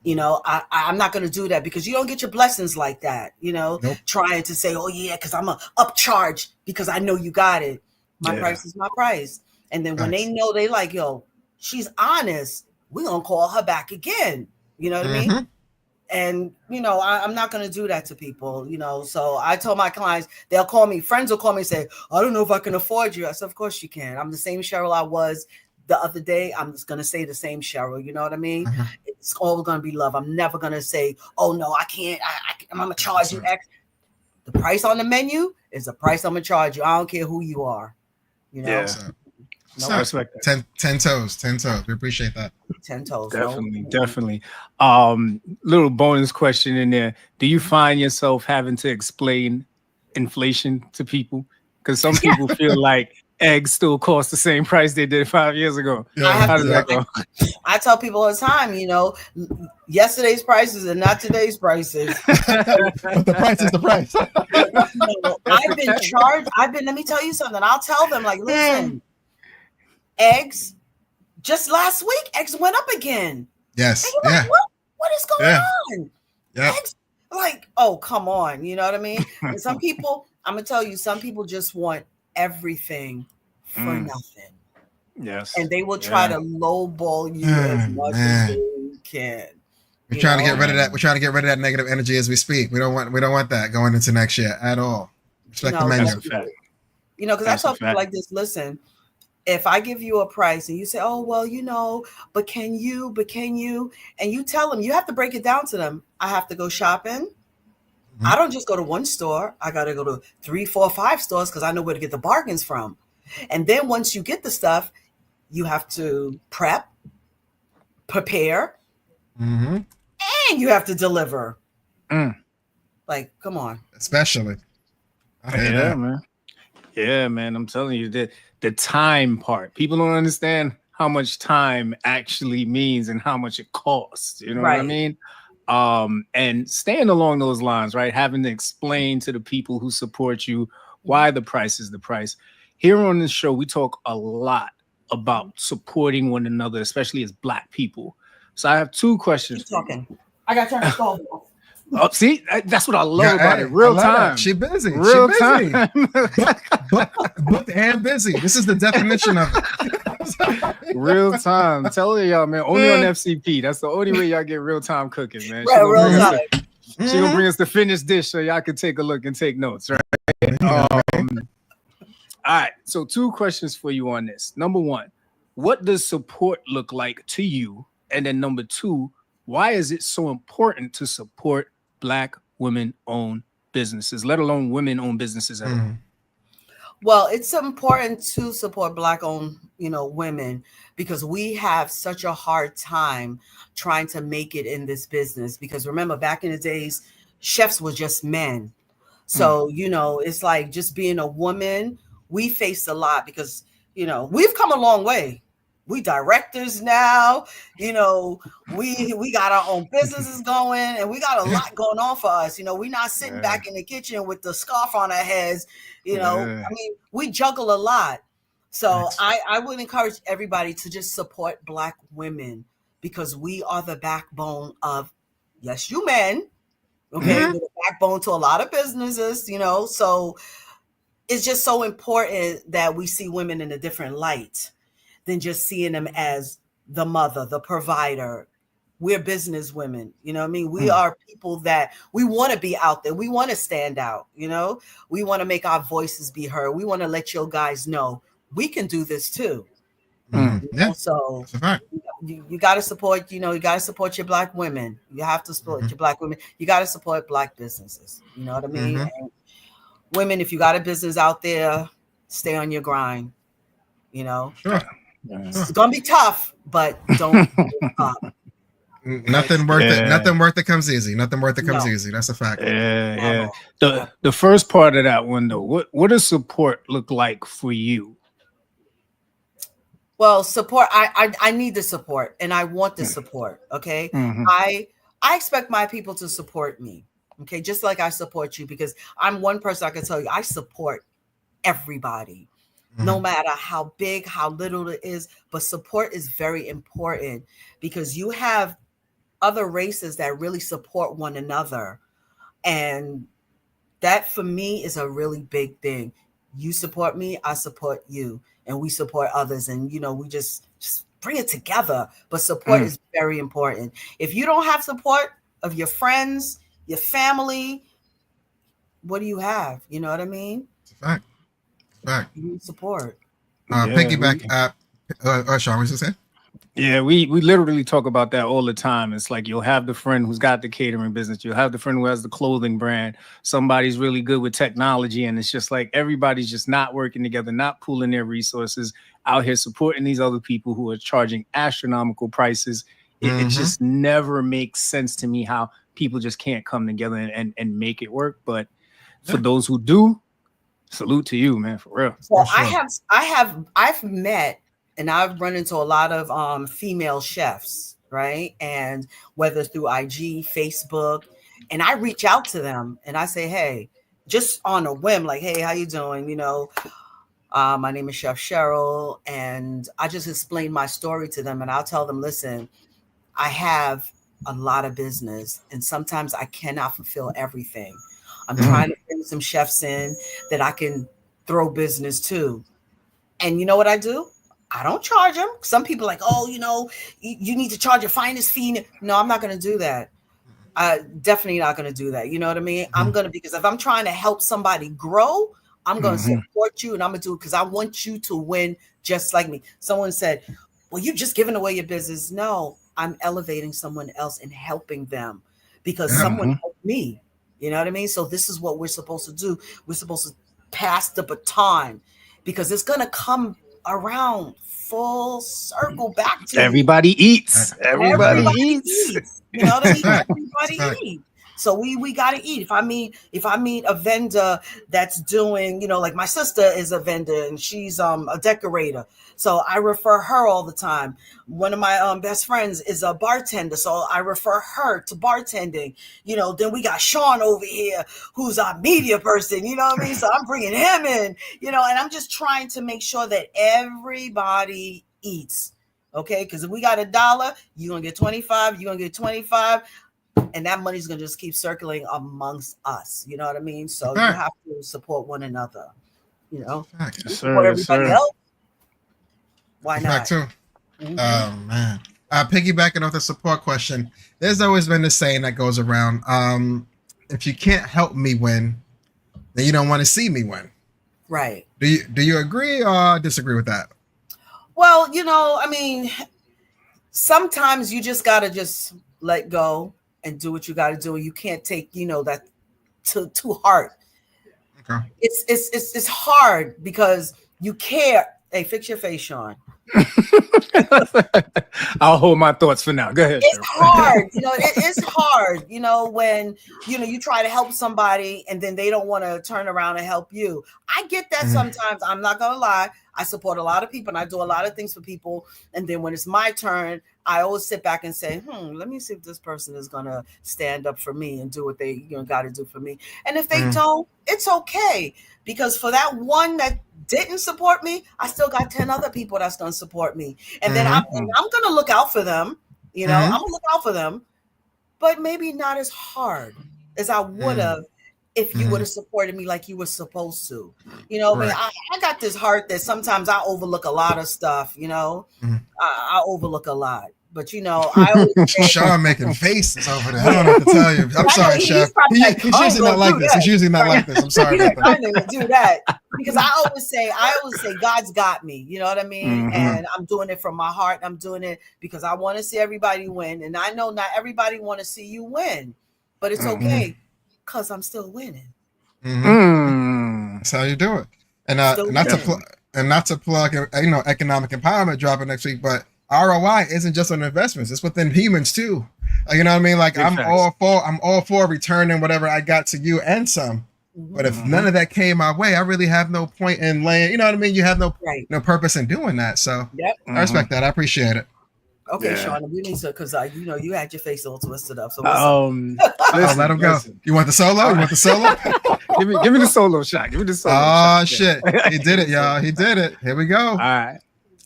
You know, I'm not going to do that because you don't get your blessings like that, you know, trying to say, oh, yeah, because I'm a upcharge because I know you got it. My price is my price. And then when they know, they like, yo, she's honest, we're going to call her back again. You know what I mean? And, you know, I'm not going to do that to people, you know. So I told my clients, they'll call me, friends will call me and say, I don't know if I can afford you. I said, of course you can. I'm the same Cheryl I was the other day, I'm just gonna say the same, Cheryl. You know what I mean? Uh-huh. It's always gonna be love. I'm never gonna say, "Oh no, I can't. I'm gonna charge you X." The price on the menu is the price I'm gonna charge you. I don't care who you are. You know. Yeah. So, No, I respect that. 10 toes. We appreciate that. 10 toes. Definitely, No. definitely. Little bonus question in there. Do you find yourself having to explain inflation to people? Because some people feel like eggs still cost the same price they did 5 years ago. Yeah, How does that go? I tell people all the time, you know, yesterday's prices and not today's prices. But the price is the price. I've been charged. Let me tell you something. I'll tell them, like, listen, eggs, just last week, eggs went up again. Yes. And you're like, what is going on? Yeah. Eggs, like, oh, come on. You know what I mean? And some people, I'm going to tell you, some people just want everything for nothing. Yes. And they will try to lowball you as much as they can. We're trying to get rid of that. We're trying to get rid of that negative energy as we speak. We don't want that going into next year at all. Respect the menu. You know, because I tell people like this, listen, if I give you a price and you say, oh, well, you know, but can you, and you tell them, you have to break it down to them. I have to go shopping. I don't just go to one store. I got to go to 3, 4, 5 stores because I know where to get the bargains from. And then once you get the stuff, you have to prepare, and you have to deliver. Like, come on. Especially. Man. Yeah, man. I'm telling you that the time part, people don't understand how much time actually means and how much it costs. You know what I mean? And staying along those lines, right? Having to explain to the people who support you why the price is the price. Here on this show, we talk a lot about supporting one another, especially as Black people. So I have 2 questions. Keep talking. I got to turn the stove off. Oh, see, that's what I love about it. Real time. She busy. Real she busy. time. Booked and busy. This is the definition of it. Real time. Tell y'all, man. Only on FCP. That's the only way y'all get real time cooking, man. She gonna bring us the finished dish so y'all can take a look and take notes, right? All right. So 2 questions for you on this. Number 1, what does support look like to you? And then number 2, why is it so important to support Black women-owned businesses, let alone women-owned businesses at all? Well, it's important to support Black-owned, women, because we have such a hard time trying to make it in this business. Because remember, back in the days, chefs were just men. So, it's like just being a woman, we faced a lot because, we've come a long way. We directors now, we got our own businesses going and we got a lot going on for us. We're not sitting back in the kitchen with the scarf on our heads. I mean, we juggle a lot. So I would encourage everybody to just support Black women because we are the backbone of, yes, you men, okay, we're the backbone to a lot of businesses, so it's just so important that we see women in a different light than just seeing them as the mother, the provider. We're business women. You know what I mean? We are people that we want to be out there. We want to stand out. We want to make our voices be heard. We want to let your guys know we can do this too. So you got to support, you got to support your Black women. You have to support your Black women. You got to support Black businesses. You know what I mean? And women, if you got a business out there, stay on your grind. Sure. It's gonna be tough, but don't give up. Nothing worth it. Nothing worth it comes easy. Nothing worth it comes easy. That's a fact. The first part of that one though, what does support look like for you? Well, support. I need the support, and I want the support. Okay, I expect my people to support me. Okay, just like I support you, because I'm one person I can tell you I support everybody. No matter how big, how little it is, but support is very important because you have other races that really support one another. And that for me is a really big thing. You support me, I support you, and we support others. And, we just bring it together. But support is very important. If you don't have support of your friends, your family, what do you have? You know what I mean? It's a fact. You need support. Piggyback. Sean, what you say? Yeah, we literally talk about that all the time. It's like you'll have the friend who's got the catering business, you'll have the friend who has the clothing brand, somebody's really good with technology, and it's just like everybody's just not working together, not pooling their resources out here supporting these other people who are charging astronomical prices. It just never makes sense to me how people just can't come together and make it work. But for those who do, salute to you, man, for real. Well, For sure. I've met and I've run into a lot of female chefs, right? And whether through IG, Facebook, and I reach out to them and I say, hey, just on a whim, like, hey, how you doing? You know, my name is Chef Cheryl, and I just explain my story to them, and I'll tell them, listen, I have a lot of business, and sometimes I cannot fulfill everything. I'm trying to bring some chefs in that I can throw business to. And you know what I do? I don't charge them. Some people are like, oh, you know, you need to charge your finest fee. No, I'm not going to do that. Definitely not going to do that. You know what I mean? I'm going to, because if I'm trying to help somebody grow, I'm going to support you, and I'm going to do it because I want you to win just like me. Someone said, well, you just giving away your business. No, I'm elevating someone else and helping them because someone helped me. You know what I mean? So this is what we're supposed to do. We're supposed to pass the baton because it's going to come around full circle back to everybody eats. Everybody eats. You know what I mean? Everybody eats. So we gotta eat. If I meet a vendor that's doing, you know, like my sister is a vendor and she's a decorator, so I refer her all the time. One of my best friends is a bartender, so I refer her to bartending. You know, then we got Sean over here who's our media person. You know what I mean? So I'm bringing him in. You know, and I'm just trying to make sure that everybody eats. Okay, because if we got $1, you're gonna get 25. You're gonna get 25. And that money's going to just keep circulating amongst us. You know what I mean? So you have to support one another, you know, support everybody else. Why not? Too. Oh, man. Piggybacking off the support question, there's always been this saying that goes around. If you can't help me win, then you don't want to see me win. Right. Do you agree or disagree with that? Well, you know, I mean, sometimes you just got to just let go and do what you got to do. You can't take, you know, that too hard. Okay. It's hard because you care. Hey, fix your face, Sean. I'll hold my thoughts for now. Go ahead. It's hard, you know. It is hard, you know, when you try to help somebody and then they don't want to turn around and help you. I get that sometimes. I'm not gonna lie. I support a lot of people and I do a lot of things for people. And then when it's my turn, I always sit back and say, let me see if this person is gonna stand up for me and do what they got to do for me. And if they don't, it's okay, because for that one that didn't support me, I still got 10 other people that's gonna support me. And then I'm gonna look out for them. You know, I'm gonna look out for them, but maybe not as hard as I would have if you would have supported me like you were supposed to. You know, right. I got this heart that sometimes I overlook a lot of stuff. You know, I overlook a lot. But you know, I always say, Sean making faces over there. I don't know what to tell you. I'm sorry, Chef. He's usually not like this. He's usually not like this. I'm sorry about that. I didn't do that because I always say God's got me. You know what I mean? And I'm doing it from my heart. I'm doing it because I want to see everybody win, and I know not everybody want to see you win, but it's okay because I'm still winning. That's how you do it. And not to plug, economic empowerment dropping next week, but ROI isn't just on investments; it's within humans too. You know what I mean? Like I'm all for returning whatever I got to you and some. But if none of that came my way, I really have no point in laying. You know what I mean? You have no purpose in doing that. So I respect that. I appreciate it. Okay, Sean, we need to, because you had your face all twisted up. So listen, let him go. You want the solo? You want the solo? give me the solo shot. Give me the solo. Oh shit! He did it, y'all. He did it. Here we go. All right.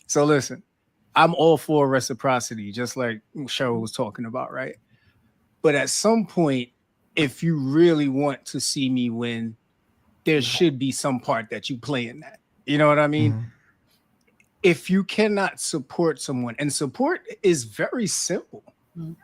So listen. I'm all for reciprocity, just like Cheryl was talking about, right? But at some point, if you really want to see me win, there should be some part that you play in that. You know what I mean? If you cannot support someone, and support is very simple.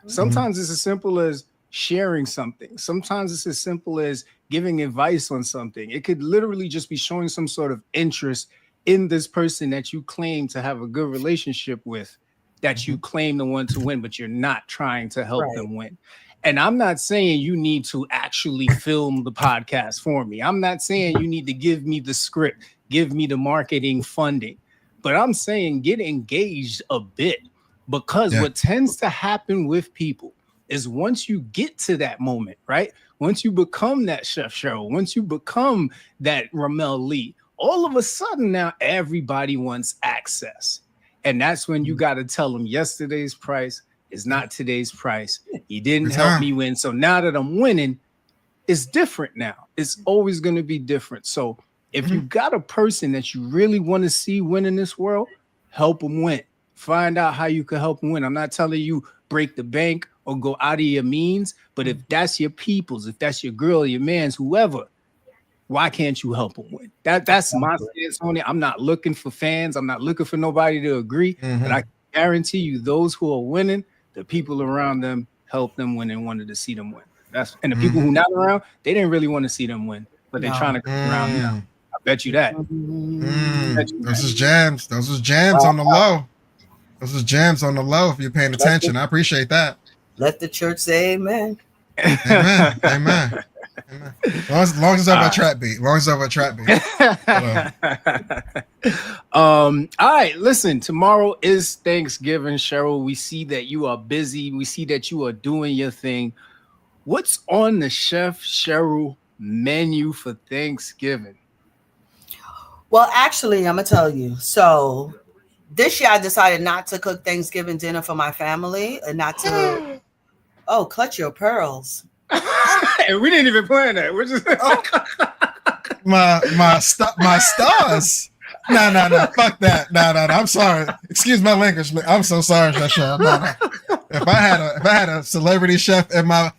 Sometimes it's as simple as sharing something. Sometimes it's as simple as giving advice on something. It could literally just be showing some sort of interest in this person that you claim to have a good relationship with, that you claim the one to win, but you're not trying to help them win. And I'm not saying you need to actually film the podcast for me. I'm not saying you need to give me the script, give me the marketing funding, but I'm saying get engaged a bit, because what tends to happen with people is once you get to that moment, right? Once you become that Chef Cheryl, once you become that Ramel Lee, all of a sudden now everybody wants access. And that's when you got to tell them yesterday's price is not today's price. You didn't help me win. So now that I'm winning, it's different now. It's always going to be different. So if you got a person that you really want to see win in this world, help them win. Find out how you can help them win. I'm not telling you break the bank or go out of your means, but if that's your people's, if that's your girl, your man's, whoever, why can't you help them win? That's my stance on it. I'm not looking for fans. I'm not looking for nobody to agree, but I guarantee you those who are winning, the people around them help them win and wanted to see them win. And the people who not around, they didn't really want to see them win, but they're trying to come around now. I bet you that. Those is jams. Those is jams on the low. Those is jams on the low if you're paying attention. I appreciate that. Let the church say amen. Amen. Amen. As long as it's over a trap beat. All right, listen, tomorrow is Thanksgiving, Cheryl. We see that you are busy. We see that you are doing your thing. What's on the Chef Cheryl menu for Thanksgiving? Well, actually, I'm going to tell you. So this year I decided not to cook Thanksgiving dinner for my family and not to, clutch your pearls. And we didn't even plan that. We're just my stars. No, fuck that. No. I'm sorry. Excuse my language. I'm so sorry, Chef. No. If I had a celebrity chef in my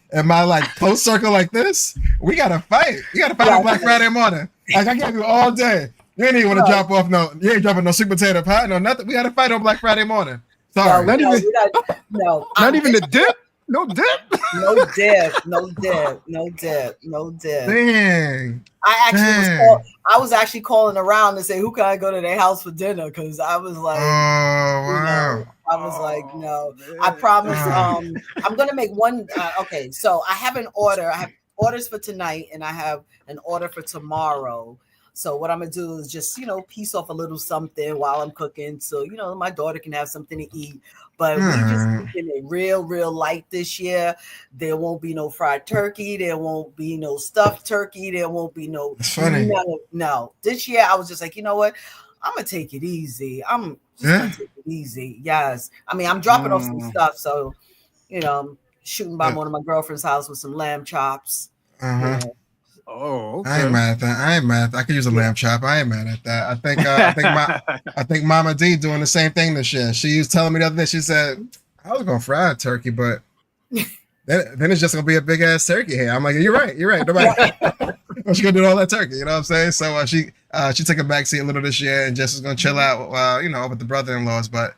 like post circle like this, we gotta fight. You gotta fight on Black Friday morning. Like I gave you all day. You ain't even want to drop off you ain't dropping no sweet potato pie, no nothing. We gotta fight on Black Friday morning. Sorry. Not even the dip. No dip. No dip. Dang. I was actually calling around to say who can I go to their house for dinner, because I was like, no. I promise. I'm gonna make one. Okay, so I have an order. I have orders for tonight, and I have an order for tomorrow. So what I'm gonna do is just piece off a little something while I'm cooking, so my daughter can have something to eat. But we just keeping it real light this year. There won't be no fried turkey. There won't be no stuffed turkey. There won't be no. It's funny. No. This year I was just like, you know what? I'm gonna take it easy. I'm just gonna take it easy. Yes. I mean, I'm dropping off some stuff, so I'm shooting by one of my girlfriend's house with some lamb chops. Oh, okay. I ain't mad at that. I could use a lamb chop. I ain't mad at that. I think Mama D doing the same thing this year. She was telling me the other day. She said I was gonna fry a turkey, but then it's just gonna be a big ass turkey here. I'm like, you're right. Nobody, she's gonna do all that turkey. You know what I'm saying? So she took a backseat a little this year and just is gonna chill out, with the brother-in-laws. But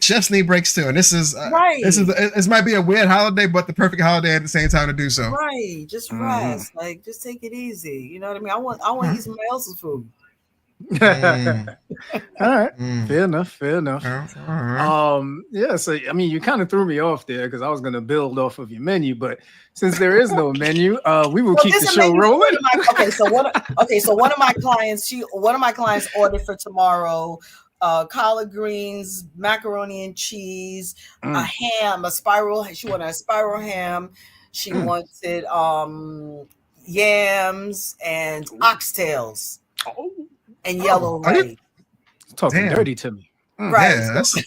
chefs need breaks too, and this might be a weird holiday, but the perfect holiday at the same time to do so. Right, just rest, just take it easy. You know what I mean? I want to eat somebody else's food. All right, fair enough. Yeah, so I mean, you kind of threw me off there because I was gonna build off of your menu, but since there is no menu, we will keep the show rolling. So one of my clients ordered for tomorrow collard greens, macaroni and cheese, a ham, a spiral. She wanted a spiral ham. She wanted yams and oxtails and yellow rice. Talking dirty to me. Right. Yeah, so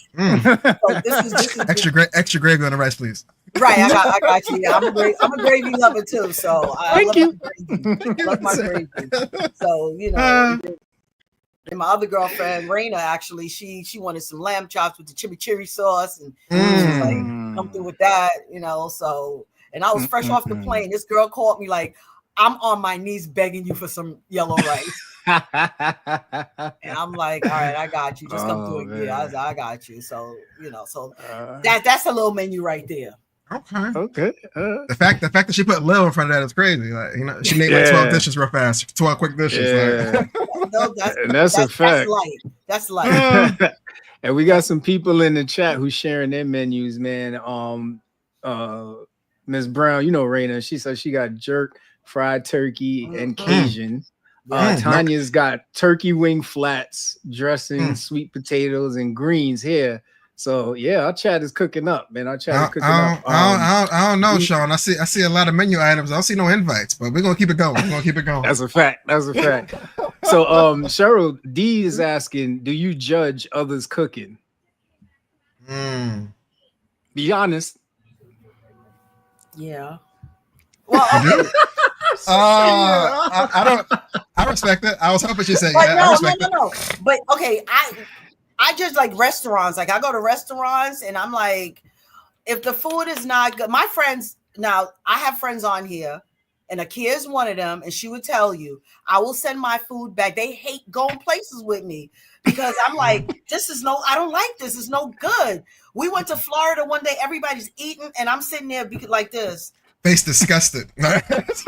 this is extra gravy on the rice, please. Right, I got you. Yeah, I'm a gravy lover too. So I love my gravy. So and my other girlfriend, Raina, actually, she wanted some lamb chops with the chimichurri sauce, and she was like, come through with that, So, and I was fresh off the plane. This girl called me like, I'm on my knees begging you for some yellow rice. And I'm like, all right, I got you. Just come through it. Yeah, I got you. So, that's a little menu right there. Okay. The fact that she put Lil in front of that is crazy. Like, she made like 12 dishes real fast. 12 quick dishes. Yeah. Like. No, And that's a fact. That's light. And we got some people in the chat who's sharing their menus, man. Miss Brown, you know Raina, she said she got jerk, fried turkey, and Cajun. Tanya's got turkey wing flats, dressing, sweet potatoes, and greens here. So yeah, our chat is cooking up, man. Our chat is cooking up. I don't know, Sean. I see a lot of menu items. I don't see no invites, but we're gonna keep it going. That's a fact. So Cheryl D is asking, do you judge others cooking? Be honest. Yeah. Well, okay. I respect it. I was hoping she said yeah. No. But okay, I just like restaurants. Like I go to restaurants and I'm like, if the food is not good, my friends, now I have friends on here and Akia is one of them, and she would tell you, I will send my food back. They hate going places with me because I'm like, I don't like this. It's no good. We went to Florida one day, everybody's eating, and I'm sitting there like this. Face disgusted. Because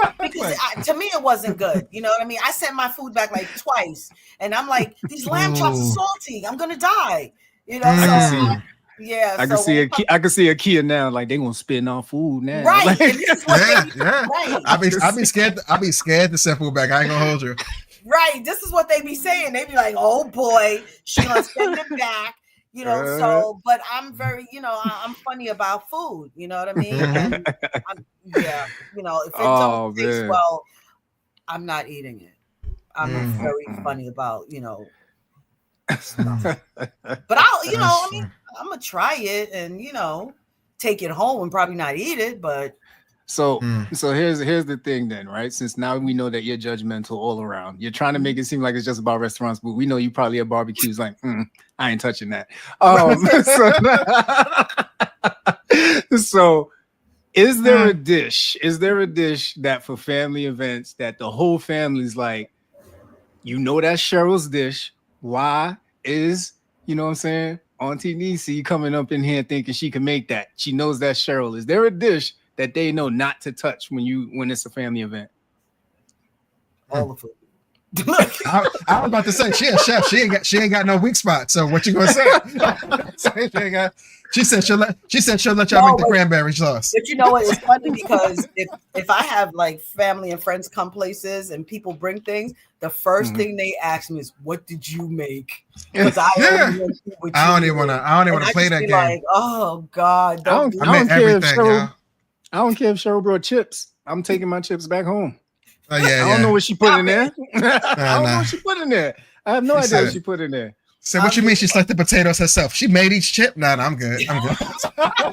to me, it wasn't good. You know what I mean? I sent my food back like twice, and I'm like, these lamb chops are salty. I'm gonna die. You know, yeah. I can see Akia now. Like they gonna spin on food now. Right. Like, Right. I'll be scared. I'll be scared to send food back. I ain't gonna hold you. Right. This is what they be saying. They be like, "Oh boy, she gonna send it back." You know, so, but I'm very, I'm funny about food. You know what I mean? And you know, if it don't taste well, I'm not eating it. I'm very funny about, stuff. But I'm gonna try it and, take it home and probably not eat it, but. So here's the thing then, right? Since now we know that you're judgmental all around. You're trying to make it seem like it's just about restaurants, but we know you probably at barbecues like, I ain't touching that. So is there a dish? Is there a dish that for family events that the whole family's like, that's Cheryl's dish? Why is, you know what I'm saying? Auntie Niecy coming up in here thinking she can make that. She knows that's Cheryl. Is there a dish that they know not to touch when it's a family event? All the food. I was about to say she a chef. She ain't got no weak spot. So what you gonna say? She said she'll let y'all make the cranberry sauce. But you know what? It's funny because if I have like family and friends come places and people bring things, the first thing they ask me is, "What did you make?" Because I don't even want to play that game. Like, oh God, I don't care if Cheryl brought chips. I'm taking my chips back home. Oh, yeah, I don't know what she put in there. I don't know what she put in there. I have no idea what she put in there. So what you mean she selected potatoes herself? She made each chip? Nah, I'm good.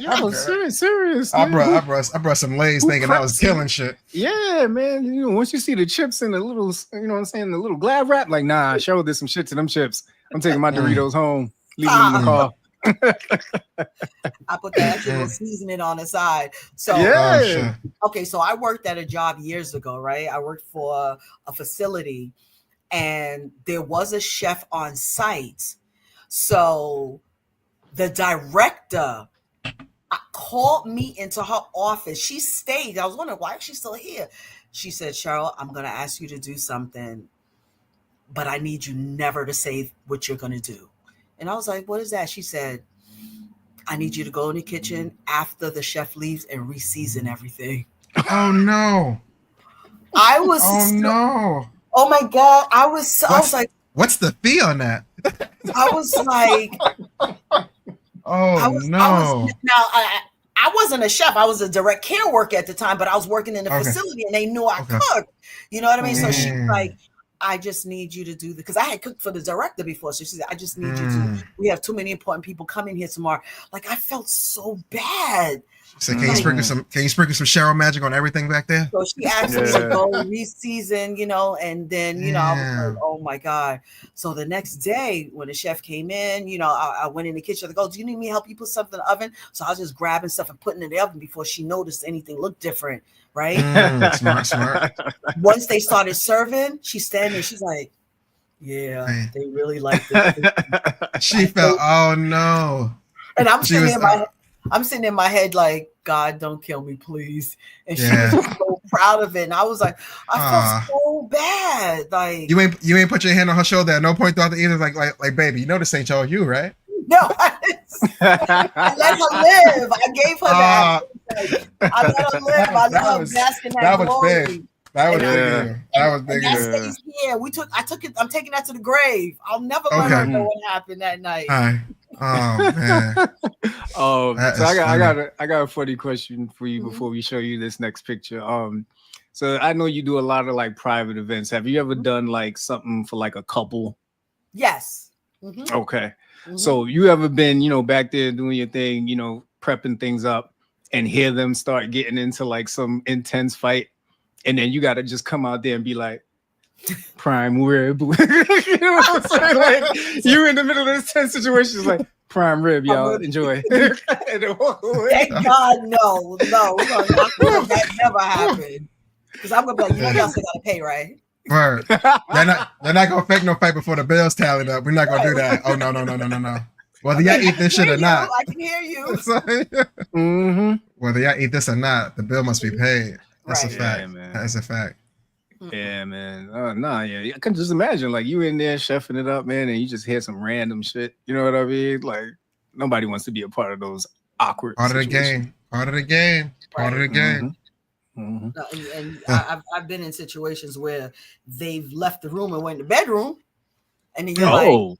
Yo, serious. I brought some Lay's thinking I was killing shit. Yeah, man. Once you see the chips in the little, you know what I'm saying, the little Glad wrap, like, nah, Cheryl did some shit to them chips. I'm taking my Doritos home, leaving them in the car. I put that actual seasoning on the side. So okay, so I worked at a job years ago, right? I worked for a facility and there was a chef on site. So the director called me into her office. She stayed. I was wondering, why is she still here? She said, Cheryl, I'm going to ask you to do something, but I need you never to say what you're going to do. And I was like, what is that? She said, I need you to go in the kitchen after the chef leaves and re-season everything. Oh, no. I was. No. Oh, my God. I was like. What's the fee on that? I was like. No. I wasn't a chef. I was a direct care worker at the time, but I was working in the facility and they knew I cooked. You know what I mean? So she was like, I just need you to do this, because I had cooked for the director before. So she said, I just need you to. We have too many important people coming here tomorrow. Like, I felt so bad. So can you sprinkle some Cheryl magic on everything back there? So she asked me to go re-season, and then, I was like, oh my God. So the next day when the chef came in, I went in the kitchen. I go, do you need me to help you put something in the oven? So I was just grabbing stuff and putting it in the oven before she noticed anything looked different. Right? Smart. Once they started serving, she's standing there. She's like, yeah, they really liked it. She felt, oh no. And I'm sitting in my head like, God, don't kill me, please. And she was so proud of it. And I was like, I felt so bad. Like you ain't put your hand on her shoulder at no point throughout the evening, like baby, you know this ain't all you, right? no, I let her live. I gave her that. I let her live. I let her bask in that glory. Big. That was big of you. That was big of you. That stays here. I took it. I'm taking that to the grave. I'll never let her know what happened that night. Oh man. So I got a funny question for you before we show you this next picture. So I know you do a lot of like private events. Have you ever done like something for like a couple? Yes. Okay. So you ever been, back there doing your thing, prepping things up and hear them start getting into like some intense fight, and then you got to just come out there and be like, prime rib. You know what I'm saying? Like you're in the middle of this tense situation, it's like prime rib, y'all enjoy. Thank God, no, that never happened. Because I'm gonna be like, y'all still gotta pay, right? Word. They're not gonna fake no fight before the bills tallied up. We're not gonna do that. Oh no. Whether y'all eat this shit or not, I can hear you. Whether y'all eat this or not, the bill must be paid. That's a fact. Yeah, man. That's a fact. Yeah, man. I can just imagine like you in there chefing it up, man, and you just hear some random shit. You know what I mean? Like nobody wants to be a part of those awkward Part situations. of the game. And I've been in situations where they've left the room and went to the bedroom, and then you're like,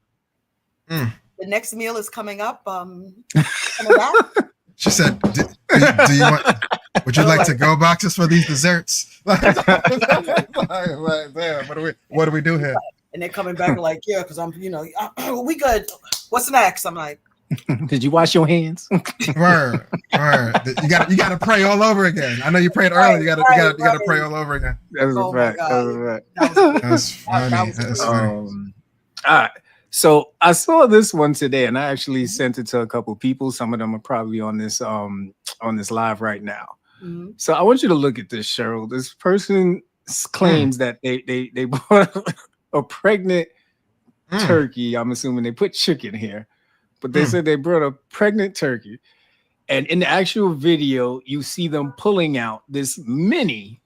the next meal is coming up. Coming back. She said, do you want? Would you like to go boxes for these desserts? Like, damn, what do we do here? And they're coming back like, yeah, because I'm, we good. What's next? I'm like, did you wash your hands? Word. You got to pray all over again. I know you prayed earlier. You got to pray all over again. That's a fact. That's funny. That's funny. All right. So I saw this one today, and I actually sent it to a couple people. Some of them are probably on this live right now. So I want you to look at this, Cheryl. This person claims that they bought a pregnant turkey. I'm assuming they put chicken here, but they said they brought a pregnant turkey. And in the actual video, you see them pulling out this mini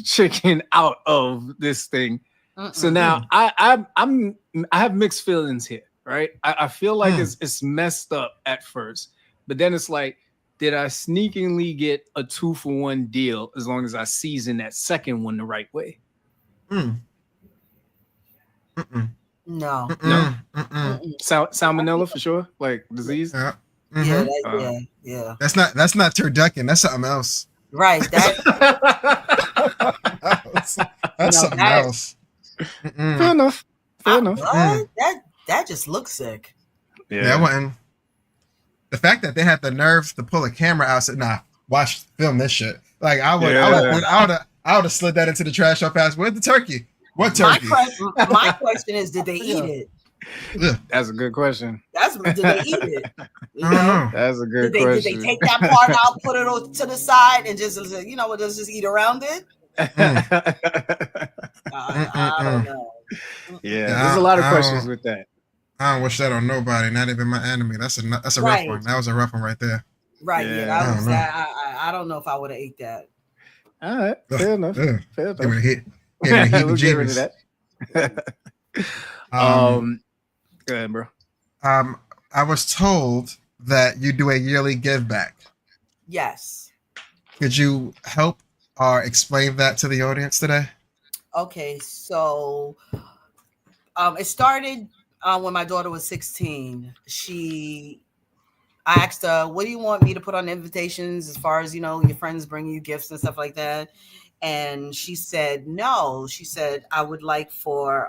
chicken out of this thing. So now I have mixed feelings here, right? I feel like it's messed up at first, but then it's like, did I sneakingly get a 2-for-1 deal as long as I season that second one the right way? No. Salmonella for sure, like disease. Yeah. Yeah. That's not turducken. That's something else. Right. That's something else. Fair enough. That just looks sick. Yeah, wasn't. The fact that they had the nerves to pull a camera out, said, "Nah, film this shit." Like I would have slid that into the trash up past. Where's the turkey? What turkey? My question is, did they eat it? That's a good question. Did they eat it? That's a good question. Did they take that part out, put it to the side, and just let's just eat around it? I don't know. There's a lot of questions with that. I don't wish that on nobody, not even my enemy. That's a rough one. That was a rough one right there. Right. Yeah. I don't know if I would have ate that. All right. Fair enough. Fair enough. We'll get rid of that. Go ahead, bro. I was told that you do a yearly give back. Yes. Could you help or explain that to the audience today? Okay, so it started when my daughter was 16. I asked her, what do you want me to put on invitations as far as, your friends bring you gifts and stuff like that? And she said, no. She said, I would like for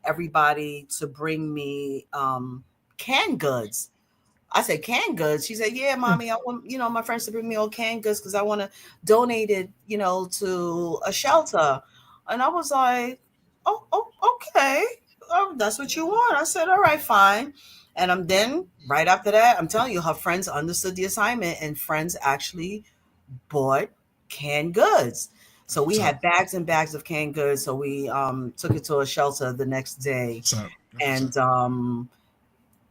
everybody to bring me canned goods. I said, canned goods? She said, yeah, mommy, I want, my friends to bring me all canned goods because I want to donate it, to a shelter. And I was like, oh, okay. That's what you want. I said, all right, fine. And then right after that, I'm telling you, her friends understood the assignment and friends actually bought canned goods. So we had bags and bags of canned goods. So we took it to a shelter the next day. And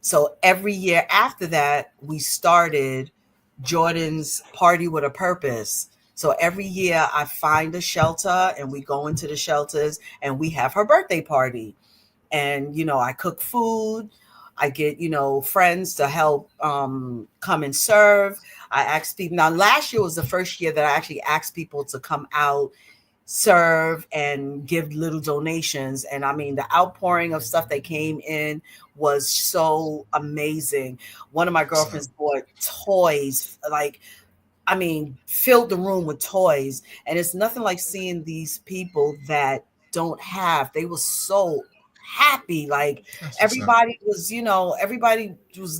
so every year after that, we started Jordan's Party with a Purpose. So every year I find a shelter and we go into the shelters and we have her birthday party. And, I cook food. I get, friends to help come and serve. I ask people. Now, last year was the first year that I actually asked people to come out, serve, and give little donations. And I mean, the outpouring of stuff that came in was so amazing. One of my girlfriends bought toys, like, I mean, filled the room with toys. And it's nothing like seeing these people that don't have. They were so happy. Like everybody was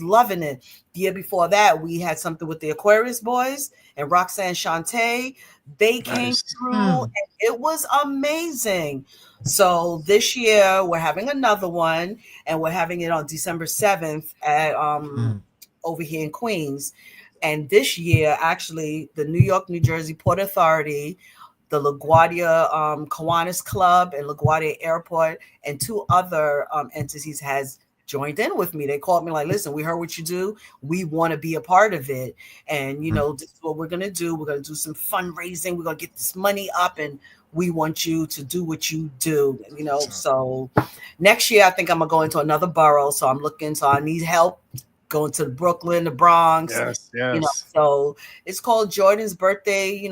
loving it. The year before that, we had something with the Aquarius boys and Roxanne Shante. They came through and it was amazing. So this year we're having another one, and we're having it on December 7th at over here in Queens. And this year, actually, the New York, New Jersey Port Authority, the LaGuardia Kiwanis Club and LaGuardia Airport, and two other entities has joined in with me. They called me like, listen, we heard what you do. We want to be a part of it. And, this is what we're going to do. We're going to do some fundraising. We're going to get this money up, and we want you to do what you do, So next year, I think I'm going to go into another borough. So I need help going to Brooklyn, the Bronx. Yes. So it's called Jordan's Birthday,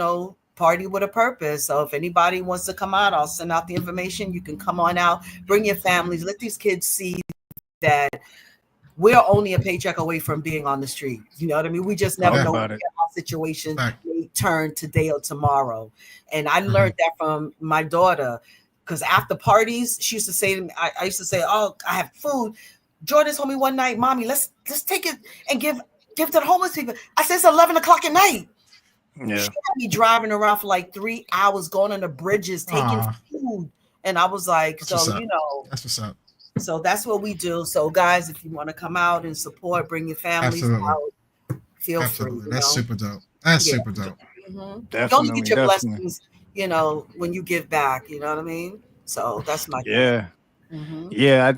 Party with a Purpose. So if anybody wants to come out, I'll send out the information. You can come on out, bring your families, let these kids see that we're only a paycheck away from being on the street. You know what I mean? We just never know what our situation may turn today or tomorrow. And I learned that from my daughter, because after parties, she used to say to me, I used to say, oh, I have food. Jordan told me one night, Mommy, let's take it and give to the homeless people. I said, it's 11 o'clock at night. Yeah. She had me driving around for like 3 hours, going on the bridges, taking food. And I was like, that's what's up. So that's what we do. So guys, if you want to come out and support, bring your families out, feel free. That's super dope. That's super dope. Mm-hmm. Don't get your blessings, when you give back, you know what I mean? So that's my thing. Mm-hmm. Yeah,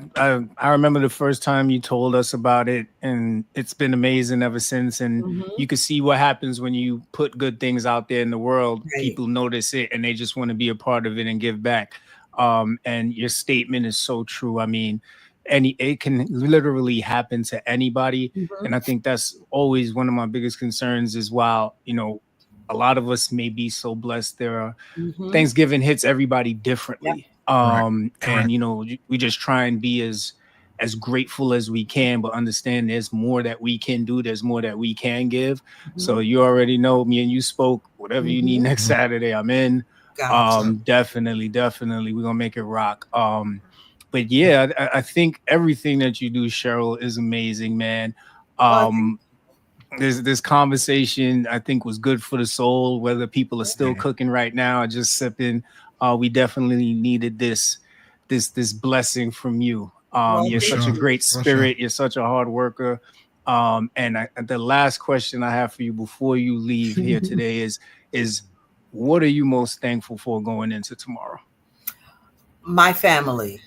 I remember the first time you told us about it, and it's been amazing ever since. And you can see what happens when you put good things out there in the world. Right. People notice it, and they just want to be a part of it and give back. And your statement is so true. I mean, it can literally happen to anybody, and I think that's always one of my biggest concerns. Is while a lot of us may be so blessed, there are Thanksgiving hits everybody differently. Yep. And we just try and be as grateful as we can, but understand there's more that we can do, there's more that we can give. So you already know, me and you spoke. Whatever you need next Saturday, I'm in. Definitely we're gonna make it rock. But yeah, I think everything that you do, Cheryl, is amazing, man. This conversation, I think, was good for the soul, whether people are still cooking right now or just sipping. We definitely needed this blessing from you. You're such a great spirit. You're such a hard worker. And the last question I have for you before you leave here today is what are you most thankful for going into tomorrow? My family.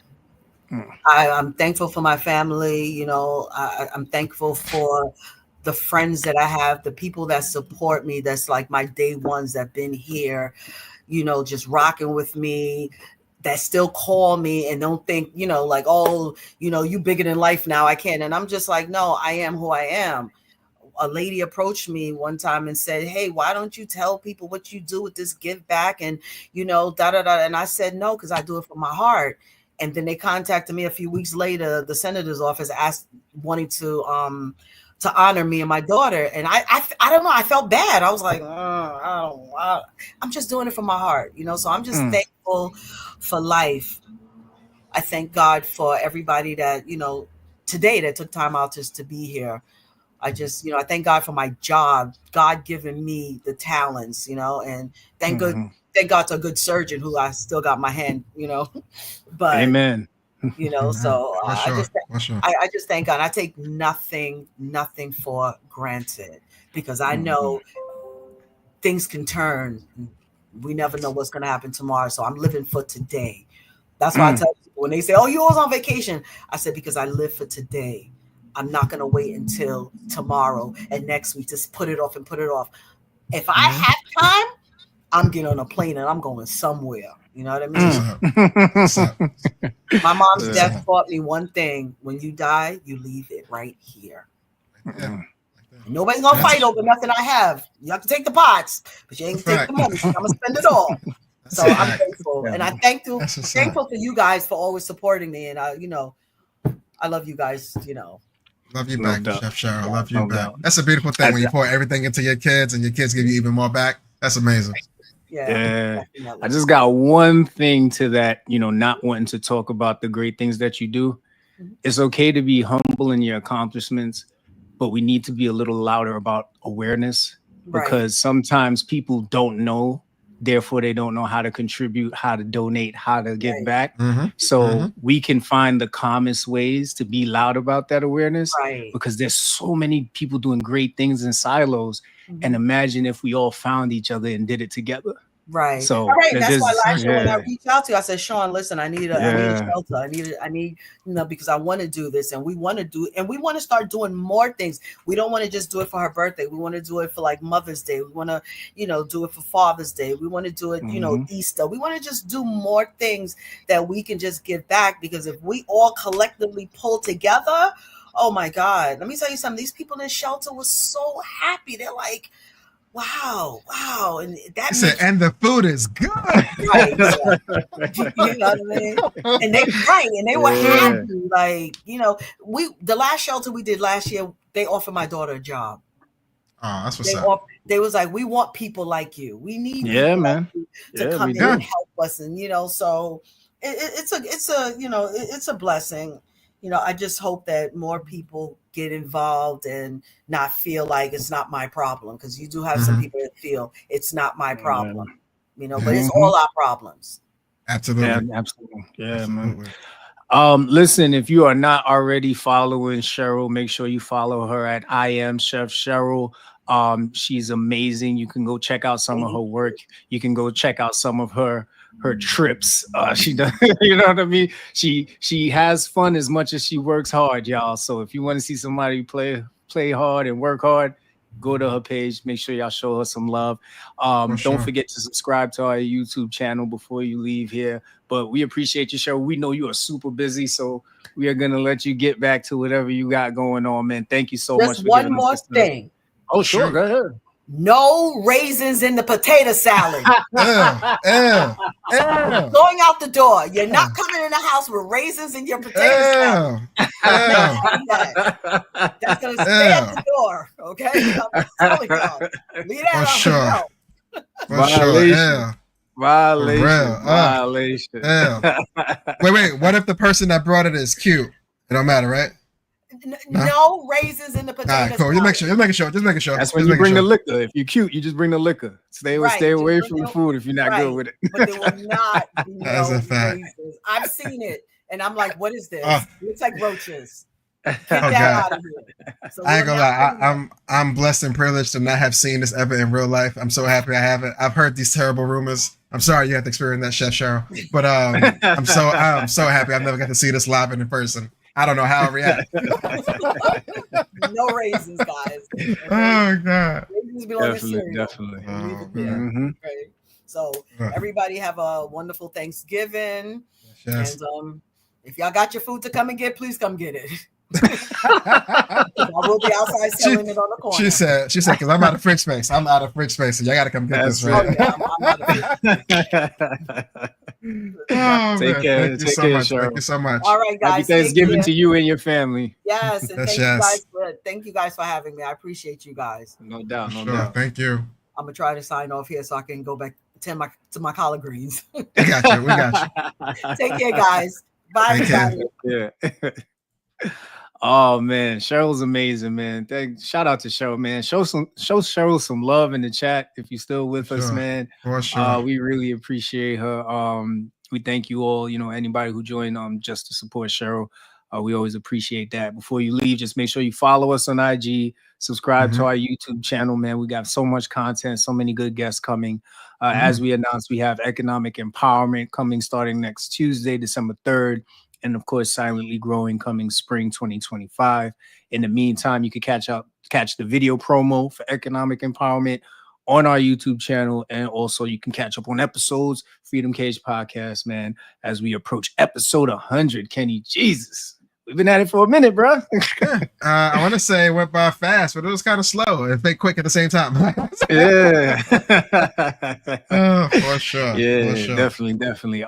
I'm thankful for my family. I'm thankful for the friends that I have, the people that support me. That's like my day ones that been here, just rocking with me, that still call me and don't think, like, oh, you bigger than life now. I can't. And I'm just like, no, I am who I am. A lady approached me one time and said, hey, why don't you tell people what you do with this give back? And, And I said, no, because I do it from my heart. And then they contacted me a few weeks later. The senator's office wanting to honor me and my daughter. And I don't know. I felt bad. I was like, I'm just doing it from my heart, so I'm just thankful for life. I thank God for everybody that, today that took time out just to be here. I just, I thank God for my job, God giving me the talents, and thank God to a good surgeon who I still got my hand, but amen. So I just thank God. I take nothing for granted, because I know things can turn. We never know what's going to happen tomorrow. So I'm living for today. That's why I tell people when they say, oh, you was on vacation. I said, because I live for today. I'm not going to wait until tomorrow and next week. Just put it off. If I have time, I'm getting on a plane and I'm going somewhere. You know what I mean? What's up? My mom's Yeah. death taught me one thing: when you die, you leave it right here. Yeah. Nobody's gonna fight over nothing I have. You have to take the pots, but you ain't gonna take the money. I'm gonna spend it all. So I'm thankful, and I thankful for you guys for always supporting me. And I love you guys. Love you No back, doubt. Chef Cheryl. No Love you back. doubt. That's a beautiful thing when you pour everything into your kids and your kids give you even more back. That's amazing. Yeah. I just got one thing to that, not wanting to talk about the great things that you do. It's okay to be humble in your accomplishments, but we need to be a little louder about awareness, because sometimes people don't know. Therefore, they don't know how to contribute, how to donate, how to give back. So we can find the calmest ways to be loud about that awareness, because there's so many people doing great things in silos. And imagine if we all found each other and did it together. Right. So that's why last year when I reached out to you, I said, Sean, listen, I need a shelter. I need, because I want to do this, and we want to start doing more things. We don't want to just do it for her birthday. We want to do it for like Mother's Day. We want to, do it for Father's Day. We want to do it, Easter. We want to just do more things that we can just give back, because if we all collectively pull together, oh my God, let me tell you something. These people in shelter were so happy. They're like, wow, and that said, and the food is good. Right. You know what I mean? And they were happy. Like, the last shelter we did last year, they offered my daughter a job. Oh, that's what's up. They was like, we want people like you. We need man like to come in and help us. And so it's a blessing. I just hope that more people get involved and not feel like it's not my problem, because you do have some people that feel it's not my problem, but it's all our problems. Absolutely. Yeah, absolutely. Yeah, man. Listen, if you are not already following Cheryl, make sure you follow her at I Am Chef Cheryl. She's amazing. You can go check out some of her work. You can go check out some of her trips. She does, you know what I mean? She has fun as much as she works hard, y'all. So if you want to see somebody play hard and work hard, go to her page. Make sure y'all show her some love. Don't forget to subscribe to our YouTube channel before you leave here. But we appreciate you, Cheryl. We know you are super busy, so we are gonna let you get back to whatever you got going on, man. Thank you so much. Just one more thing. Oh, sure. Go ahead. No raisins in the potato salad. Going out the door. You're not coming in the house with raisins in your potato salad. That's going to stay at the door. Okay? I'm telling y'all. Leave that Violation. Wait. What if the person that brought it is cute? It don't matter, right? No raisins in the potato salad. Cool. Just making sure. That's when you bring the liquor. If you're cute, you just bring the liquor. Stay away from the food if you're not good with it. But there will not be no raisins. I've seen it, and I'm like, what is this? It looks like roaches. Get that out of here. So I ain't gonna lie. I'm blessed and privileged to not have seen this ever in real life. I'm so happy I haven't. I've heard these terrible rumors. I'm sorry you had to experience that, Chef Cheryl. But I'm so happy I've never got to see this live and in person. I don't know how I react. No raisins, guys. Oh God. Raisins belong to cereal. Definitely. So everybody have a wonderful Thanksgiving. Yes. And if y'all got your food to come and get, please come get it. I will be outside selling it on the corner. She said, because I'm out of fridge space. So y'all got to come get this. Right? Take care. Thank you so much. All right, guys. Happy Thanksgiving to you and your family. Yes, and thank you guys for having me. I appreciate you guys. No doubt. Thank you. I'm gonna try to sign off here so I can go back to my collard greens. We got you. Take care, guys. Bye, everybody. Yeah. Oh man, Cheryl's amazing, man. Shout out to Cheryl, man. Show Cheryl some love in the chat if you're still with us, man. For sure. We really appreciate her. We thank you all, anybody who joined just to support Cheryl. We always appreciate that. Before you leave, just make sure you follow us on IG, subscribe to our YouTube channel, man. We got so much content, so many good guests coming. As we announced, we have economic empowerment coming starting next Tuesday, December 3rd. And of course, Silently Growing coming spring 2025. In the meantime, you can catch the video promo for economic empowerment on our YouTube channel. And also you can catch up on episodes, Freedom Cage Podcast, man, as we approach episode 100. Kenny, Jesus. We've been at it for a minute, bro. I want to say it went by fast, but it was kind of slow. It went quick at the same time. Yeah. For sure. Yeah, for sure. definitely.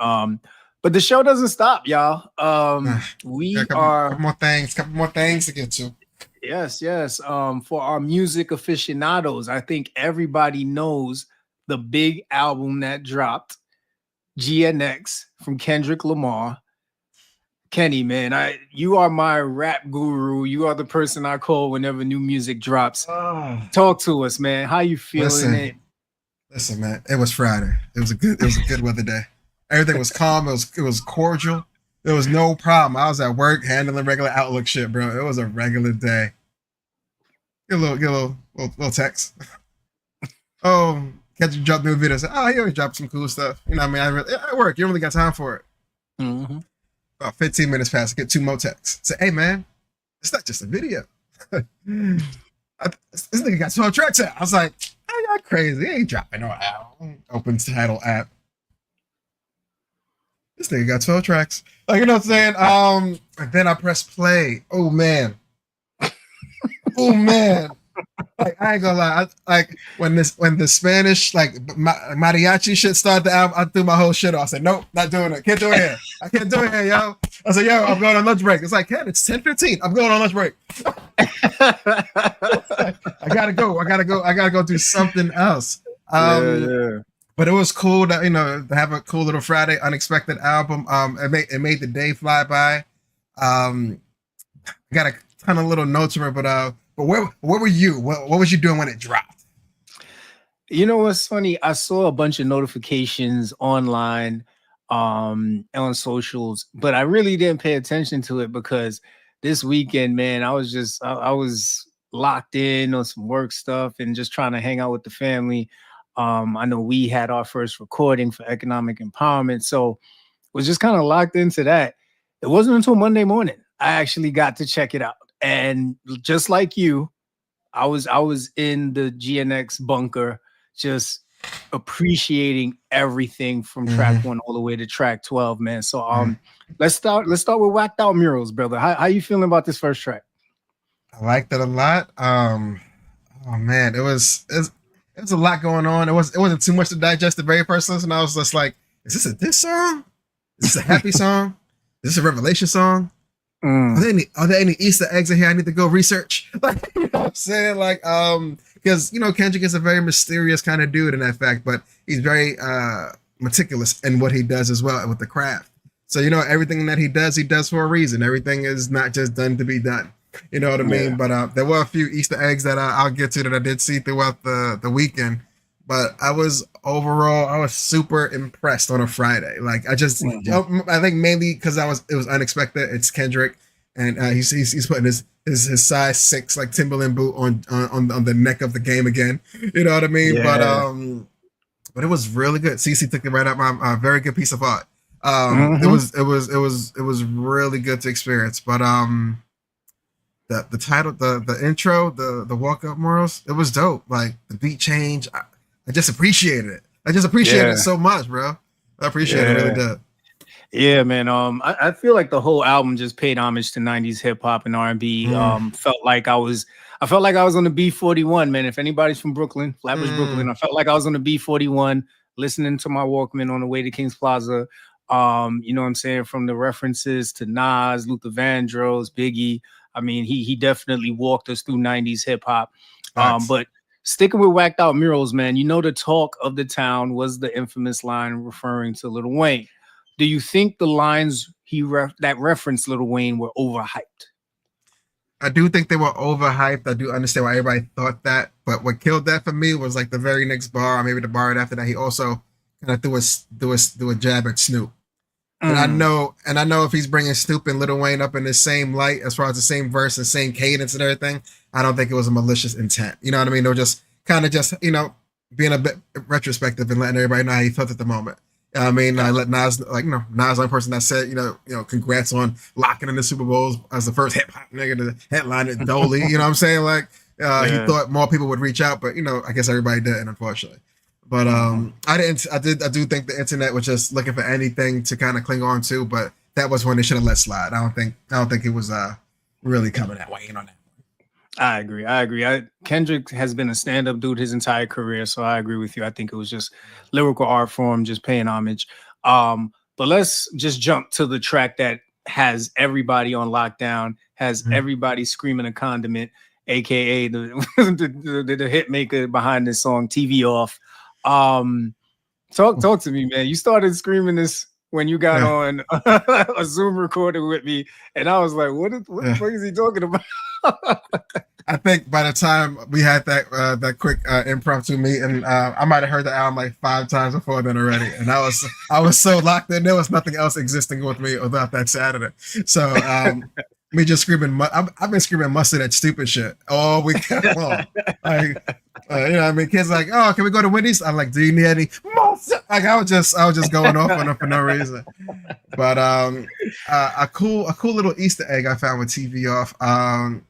But the show doesn't stop, y'all. We couple more things to get to. Yes. For our music aficionados, I think everybody knows the big album that dropped, GNX from Kendrick Lamar. Kenny, man, you are my rap guru. You are the person I call whenever new music drops. Talk to us, man. How you feeling? Listen, man. It was Friday. It was a good weather day. Everything was calm. It was cordial. There was no problem. I was at work handling regular Outlook shit, bro. It was a regular day. Get a little text. Oh, catch you drop new video. Say, oh, he always dropped some cool stuff. You know what I mean? At work, you don't really got time for it. Mm-hmm. About 15 minutes past, I get 2 more texts. Say, hey, man, it's not just a video. This nigga got 12 tracks out. I was like, oh, y'all crazy. He ain't dropping no album. Open title app. This nigga got 12 tracks. Like, you know what I'm saying? And then I press play. Oh, man. Like, I ain't gonna lie. Like when the Spanish like mariachi shit started the album, I threw my whole shit off. I said, nope, not doing it. Can't do it here. I can't do it here, yo. I said, yo, I'm going on lunch break. It's like, Ken, it's 10:15. I'm going on lunch break. I gotta go do something else. But it was cool that, to have a cool little Friday unexpected album. It made the day fly by. I got a ton of little notes from it, but where were you? What was you doing when it dropped? You know what's funny? I saw a bunch of notifications online, on socials, but I really didn't pay attention to it because this weekend, man, I was locked in on some work stuff and just trying to hang out with the family. I know we had our first recording for economic empowerment, so was just kind of locked into that. It wasn't until Monday morning I actually got to check it out. And just like you, I was in the GNX bunker, just appreciating everything from track 1 all the way to track 12, man. So let's start with Whacked Out Murals, brother. How you feeling about this first track? I liked it a lot. Oh man, it was a lot going on. It wasn't too much to digest the very first listen. I was just like, is this a diss song? Is this a happy song? Is this a revelation song? Are there any Easter eggs in here I need to go research? Like, you know what I'm saying? Like, because Kendrick is a very mysterious kind of dude in that fact, but he's very meticulous in what he does as well with the craft. So everything that he does for a reason. Everything is not just done to be done. You know what I mean? But there were a few Easter eggs that I'll get to that I did see throughout the weekend. But I was super impressed on a Friday. Like I think mainly because it was unexpected. It's Kendrick, and he's putting his size 6 like Timberland boot on the neck of the game again. You know what I mean? Yeah. But it was really good. CC took it right up my very good piece of art. It was really good to experience. But the title, the intro, the walk up morals, it was dope. Like the beat change. I just appreciated it. It so much, bro. I appreciate it. Really did. Yeah, man. I feel like the whole album just paid homage to 90s hip hop and R&B. Felt like I was on the B41, man. If anybody's from Brooklyn, Flatbush, Brooklyn, I felt like I was on the B41 listening to my Walkman on the way to Kings Plaza. You know what I'm saying? From the references to Nas, Luther Vandross, Biggie. I mean, he definitely walked us through 90s hip hop. But sticking with Whacked Out Murals, man, the talk of the town was the infamous line referring to Lil Wayne. Do you think the lines that referenced Lil Wayne were overhyped? I do think they were overhyped. I do understand why everybody thought that. But what killed that for me was like the very next bar, or maybe the bar after that, he also kind of threw a jab at Snoop. And I know if he's bringing Snoop and Lil Wayne up in the same light, as far as the same verse and same cadence and everything, I don't think it was a malicious intent. You know what I mean? They were just kind of being a bit retrospective and letting everybody know how he felt at the moment. I mean, I let Nas, Nas, one person that said, congrats on locking in the Super Bowls as the first hip hop nigga to headline at Dolly. You know what I'm saying? Like, He thought more people would reach out, but I guess everybody didn't, unfortunately. But I do think the internet was just looking for anything to kind of cling on to, but that was when they should have let slide. I don't think it was really coming that way, on that. I agree. Kendrick has been a stand-up dude his entire career, so I agree with you. I think it was just lyrical art form, just paying homage. But let's just jump to the track that has everybody on lockdown, has everybody screaming a condiment, aka the hit maker behind this song, TV Off. Talk to me, man. You started screaming this when you got on a Zoom recording with me, and I was like, what the fuck is he talking about? I think by the time we had that quick impromptu meeting, I might have heard the album like 5 times before then already, and I was so locked in. There was nothing else existing with me about that Saturday. So me just screaming. I've been screaming mustard at stupid shit all weekend long. Like, kids like, oh, can we go to Wendy's? I'm like, do you need any mustard? Like, I was just going off on them for no reason. But a cool little Easter egg I found with TV Off.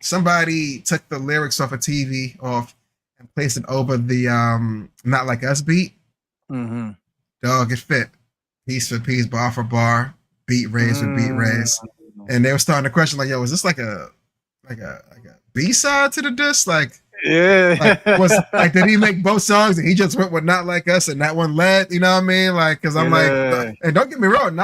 Somebody took the lyrics off of TV Off and placed it over the Not Like Us beat. Mm-hmm. Dog, it fit. Piece for piece, bar for bar, beat raise for beat raise. And they were starting to question, like, yo, was this like a B-side to the disc? Like, did he make both songs and he just went with Not Like Us and that one led? You know what I mean? Like, because I'm like, and don't get me wrong,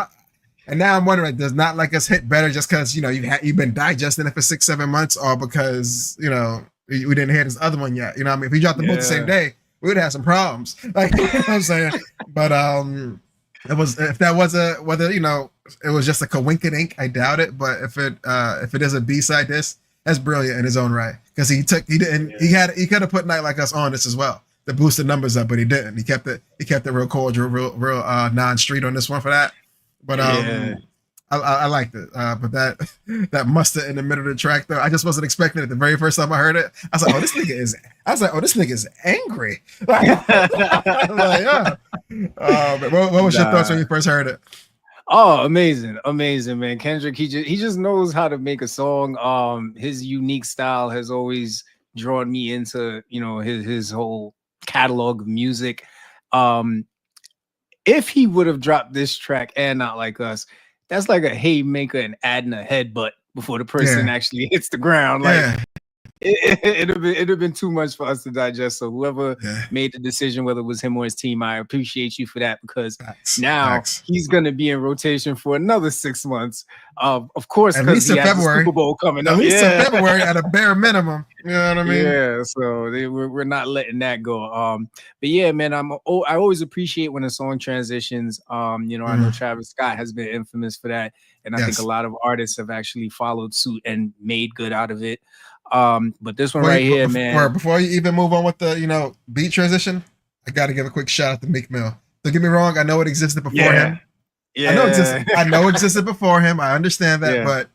and now I'm wondering, does Not Like Us hit better just because you've been digesting it for 6-7 months, or because we didn't hear this other one yet? You know what I mean? If we dropped them both the same day, we would have some problems. Like, you know what I'm saying? But it was, if that was whether it was just a coinkydink, I doubt it. But if it is a B-side disc, that's brilliant in his own right, because he could have put Night Like Us on this as well to boost the numbers up, but he didn't. He kept it real cordial, real non-street on this one for that. But I liked it. But that mustard in the middle of the track though, I just wasn't expecting it. The very first time I heard it, I was like, this nigga is angry. But what was your thoughts when you first heard it? Oh, amazing, man. Kendrick, he just knows how to make a song. His unique style has always drawn me into, his whole catalog of music. If he would have dropped this track and Not Like Us, that's like a haymaker and adding a headbutt before the person actually hits the ground. Like, it'd have been too much for us to digest. So whoever made the decision, whether it was him or his team, I appreciate you for that, because now he's going to be in rotation for another 6 months. Of course, at least in February. Super Bowl coming up. At least in February, at a bare minimum. You know what I mean? Yeah. So we're not letting that go. But yeah, man, I always appreciate when a song transitions. I know Travis Scott has been infamous for that, and I think a lot of artists have actually followed suit and made good out of it. But this one here, man. Before you even move on with the beat transition, I got to give a quick shout out to Meek Mill. Don't get me wrong, I know it existed before him. Yeah, I know it existed before him. I understand that, but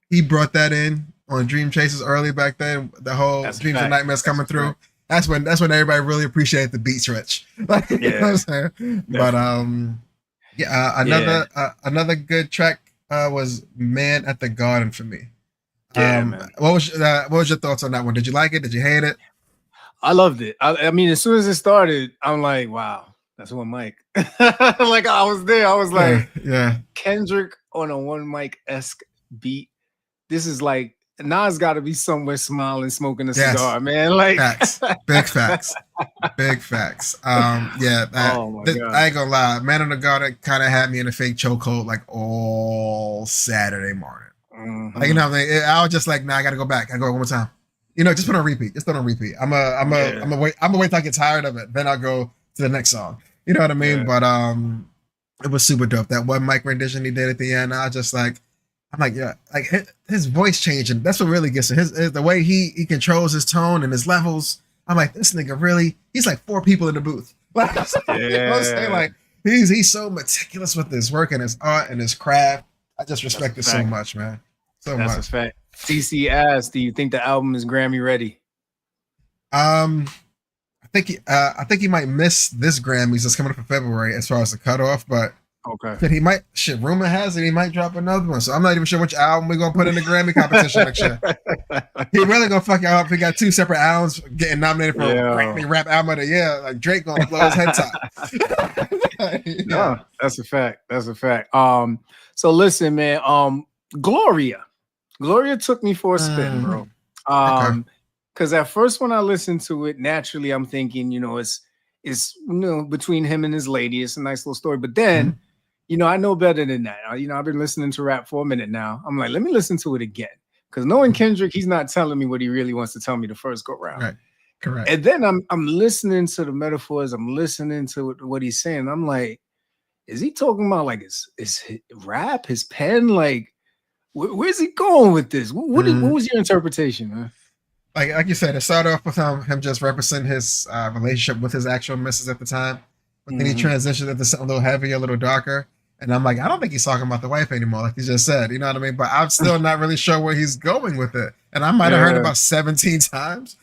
he brought that in on Dream Chasers early back then. The whole Dreams and Nightmares coming through. That's when everybody really appreciated the beat switch. You know what I'm saying? But another good track was Man at the Garden for me. What was your thoughts on that one? Did you like it? Did you hate it? I loved it. I mean, as soon as it started, I'm like, wow, that's one mic. Like, I was there. I was like, Kendrick on a one mic-esque beat. This is like, Nas got to be somewhere smiling, smoking a cigar, man. Like, facts. Big facts. Big facts. Oh my God. I ain't gonna lie. Man on the Garden kind of had me in a fake chokehold like all Saturday morning. Mm-hmm. Like, I was just like, nah, I gotta go back. I go one more time. Just put on repeat. Just put on repeat. I'm gonna wait till I get tired of it. Then I'll go to the next song. You know what I mean? Yeah. But it was super dope. That one mic rendition he did at the end, I was just like, his voice changing. That's what really gets it. The way he controls his tone and his levels. I'm like, this nigga really, he's like 4 people in the booth. You know what I'm saying? Like, he's so meticulous with his work and his art and his craft. I just respect it so much, man. That's a fact. CC asked, do you think the album is Grammy ready? I think he might miss this Grammys that's coming up in February as far as the cutoff, but Okay. That he might rumor has it he might drop another one. So I'm not even sure which album we're gonna put in the Grammy competition next year. He really gonna fuck y'all up. He got 2 separate albums getting nominated for Grammy Rap Album of the Year. Like Drake gonna blow his head top. No, that's a fact. That's a fact. So listen, man. Gloria took me for a spin, bro. Because at first when I listened to it, naturally I'm thinking, it's between him and his lady. It's a nice little story. But then, I know better than that. I've been listening to rap for a minute now. I'm like, let me listen to it again. Because knowing Kendrick, he's not telling me what he really wants to tell me the first go round. Right. Correct. And then I'm listening to the metaphors. I'm listening to what he's saying. I'm like, is he talking about like his rap, his pen? Like, where's he going with this? What was your interpretation, man? Like you said, it started off with him just representing his relationship with his actual missus at the time. But then he transitioned into something a little heavier, a little darker. And I'm like, I don't think he's talking about the wife anymore, like you just said. You know what I mean? But I'm still not really sure where he's going with it. And I might have heard about 17 times.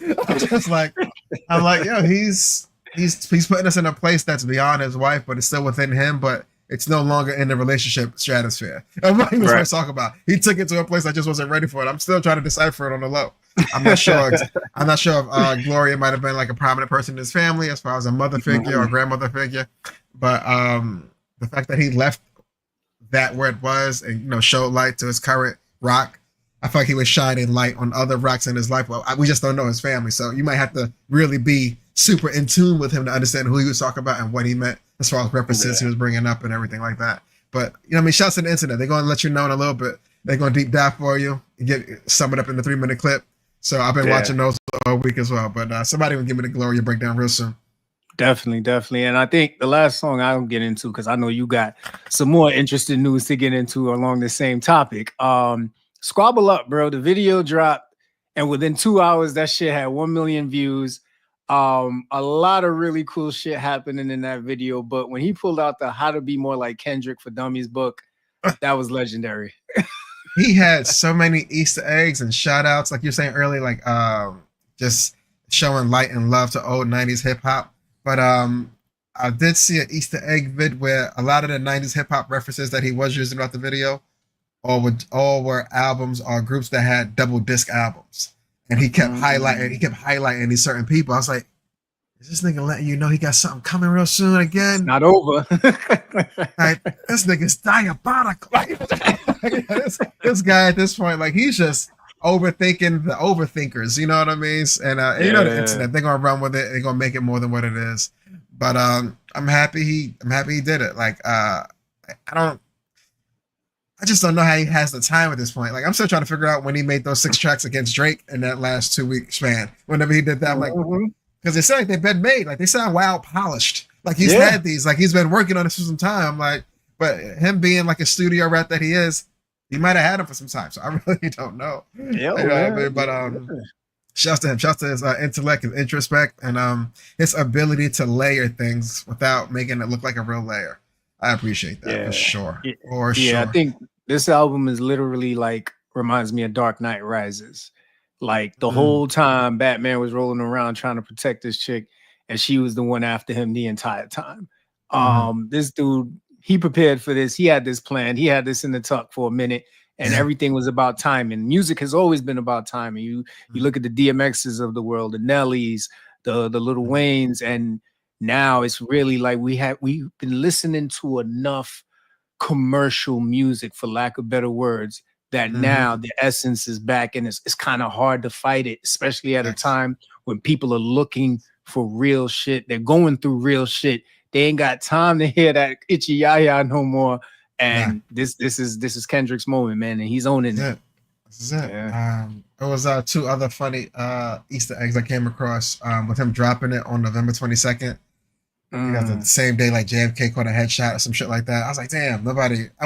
I'm like, yo, he's putting us in a place that's beyond his wife, but it's still within him, but it's no longer in the relationship stratosphere. And what he was first talking about. He took it to a place I just wasn't ready for it. I'm still trying to decipher it on the low. I'm not sure. I'm not sure if Gloria might have been like a prominent person in his family as far as a mother figure or grandmother figure. But the fact that he left that where it was and showed light to his current rock, I feel like he was shining light on other rocks in his life. Well, we just don't know his family, so you might have to really be super in tune with him to understand who he was talking about and what he meant as far as references he was bringing up and everything like that. But shouts to the internet. They're going to let you know in a little bit. They're going to deep dive for you and sum it up in the 3-minute clip. So I've been watching those all week as well. But somebody will give me the Gloria breakdown real soon. Definitely. And I think the last song I'll get into, because I know you got some more interesting news to get into along the same topic. Squabble Up, bro. The video dropped, and within 2 hours, that shit had 1 million views. A lot of really cool shit happening in that video. But when he pulled out the How to Be More Like Kendrick for Dummies book, that was legendary. He had so many Easter eggs and shout outs, like you're saying earlier, like just showing light and love to old 90s hip hop. But I did see an Easter egg vid where a lot of the 90s hip hop references that he was using throughout the video all were albums or groups that had double disc albums. And he kept highlighting these certain people. I was like, is this nigga letting you know he got something coming real soon again? It's not over. Like, this nigga's diabolical. This guy at this point, like, he's just overthinking the overthinkers. You know what I mean? And the internet, they're gonna run with it. They're gonna make it more than what it is. But I'm happy he did it. Like, I just don't know how he has the time at this point. Like, I'm still trying to figure out when he made those 6 tracks against Drake in that last 2-week span. Whenever he did that, I'm like, because they sound like they've been made. Like, they sound wild polished. Like, he's had these. Like, he's been working on this for some time. I'm like, but him being like a studio rat that he is, he might have had him for some time. So I really don't know. What I mean? But shouts to him. Shouts to his intellect, his introspect, and his ability to layer things without making it look like a real layer. I appreciate that for sure. For sure. I think this album is literally like reminds me of Dark Knight Rises. Like the whole time Batman was rolling around trying to protect this chick, and she was the one after him the entire time. This dude, he prepared for this. He had this plan. He had this in the tuck for a minute, and everything was about timing. Music has always been about timing. You look at the DMXs of the world, the Nellies, the Lil Waynes, and now it's really like we've been listening to enough commercial music, for lack of better words, that now the essence is back, and it's kind of hard to fight it, especially at a time when people are looking for real shit. They're going through real shit. They ain't got time to hear that itchy yaya no more. And this is Kendrick's moment, man, and he's owning it. This is it. Yeah. There was 2 other funny Easter eggs I came across with him dropping it on November 22nd. The same day, like JFK caught a headshot or some shit like that. I was like, damn, I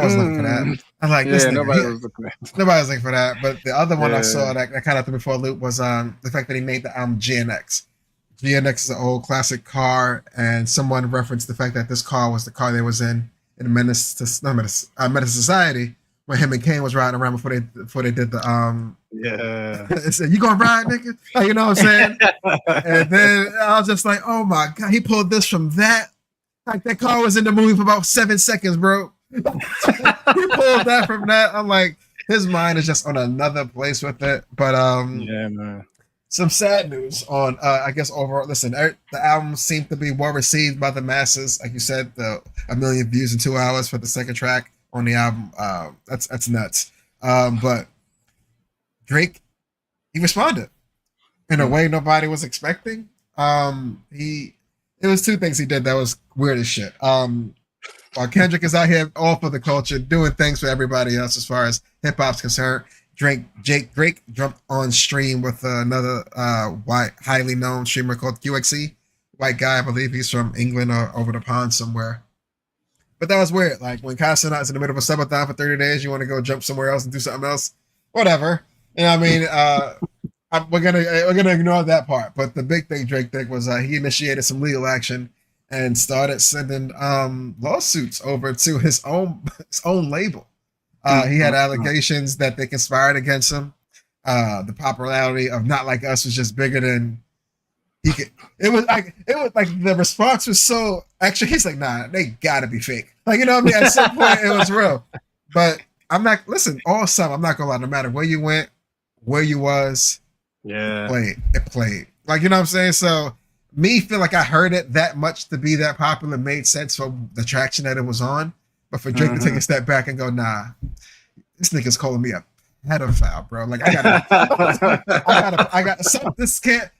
was looking for that. I was like, nobody was looking for that. But the other one I saw that kind of threw me for a loop was the fact that he made the GNX. GNX is an old classic car, and someone referenced the fact that this car was the car they was in Menace to Society, when him and Kane was riding around before they did the said, you gonna ride, nigga? Like, you know what I'm saying? And then I was just like, oh my god, he pulled this from that. Like that car was in the movie for about 7 seconds, bro. He pulled that from that. I'm like, his mind is just on another place with it. But yeah, man. some sad news on I guess overall. Listen, the album seemed to be well received by the masses. Like you said, 1 million views in 2 hours for the second track on the album. That's nuts. But Drake, he responded in a way nobody was expecting. It was 2 things he did that was weird as shit. While Kendrick is out here all for the culture, doing things for everybody else as far as hip hop's concerned, Drake jumped on stream with another white, highly known streamer called QXE. White guy, I believe he's from England or over the pond somewhere. But that was weird. Like when Casanat's in the middle of a subathon for 30 days, you want to go jump somewhere else and do something else? Whatever. You know what I mean? We're gonna ignore that part. But the big thing Drake did was he initiated some legal action and started sending lawsuits over to his own label. He had allegations that they conspired against him. The popularity of Not Like Us was just bigger than he could. It was like the response was so. Actually, he's like, nah, they gotta be fake. Like, you know what I mean? At some point, it was real. But I'm not. Listen, all summer, I'm not gonna lie. No matter where you went, where you was, yeah, it played. Like, you know what I'm saying? So me feel like I heard it that much to be that popular made sense for the traction that it was on. But for Drake to take a step back and go, nah, this nigga's calling me a pedophile, bro. Like I got some. This can't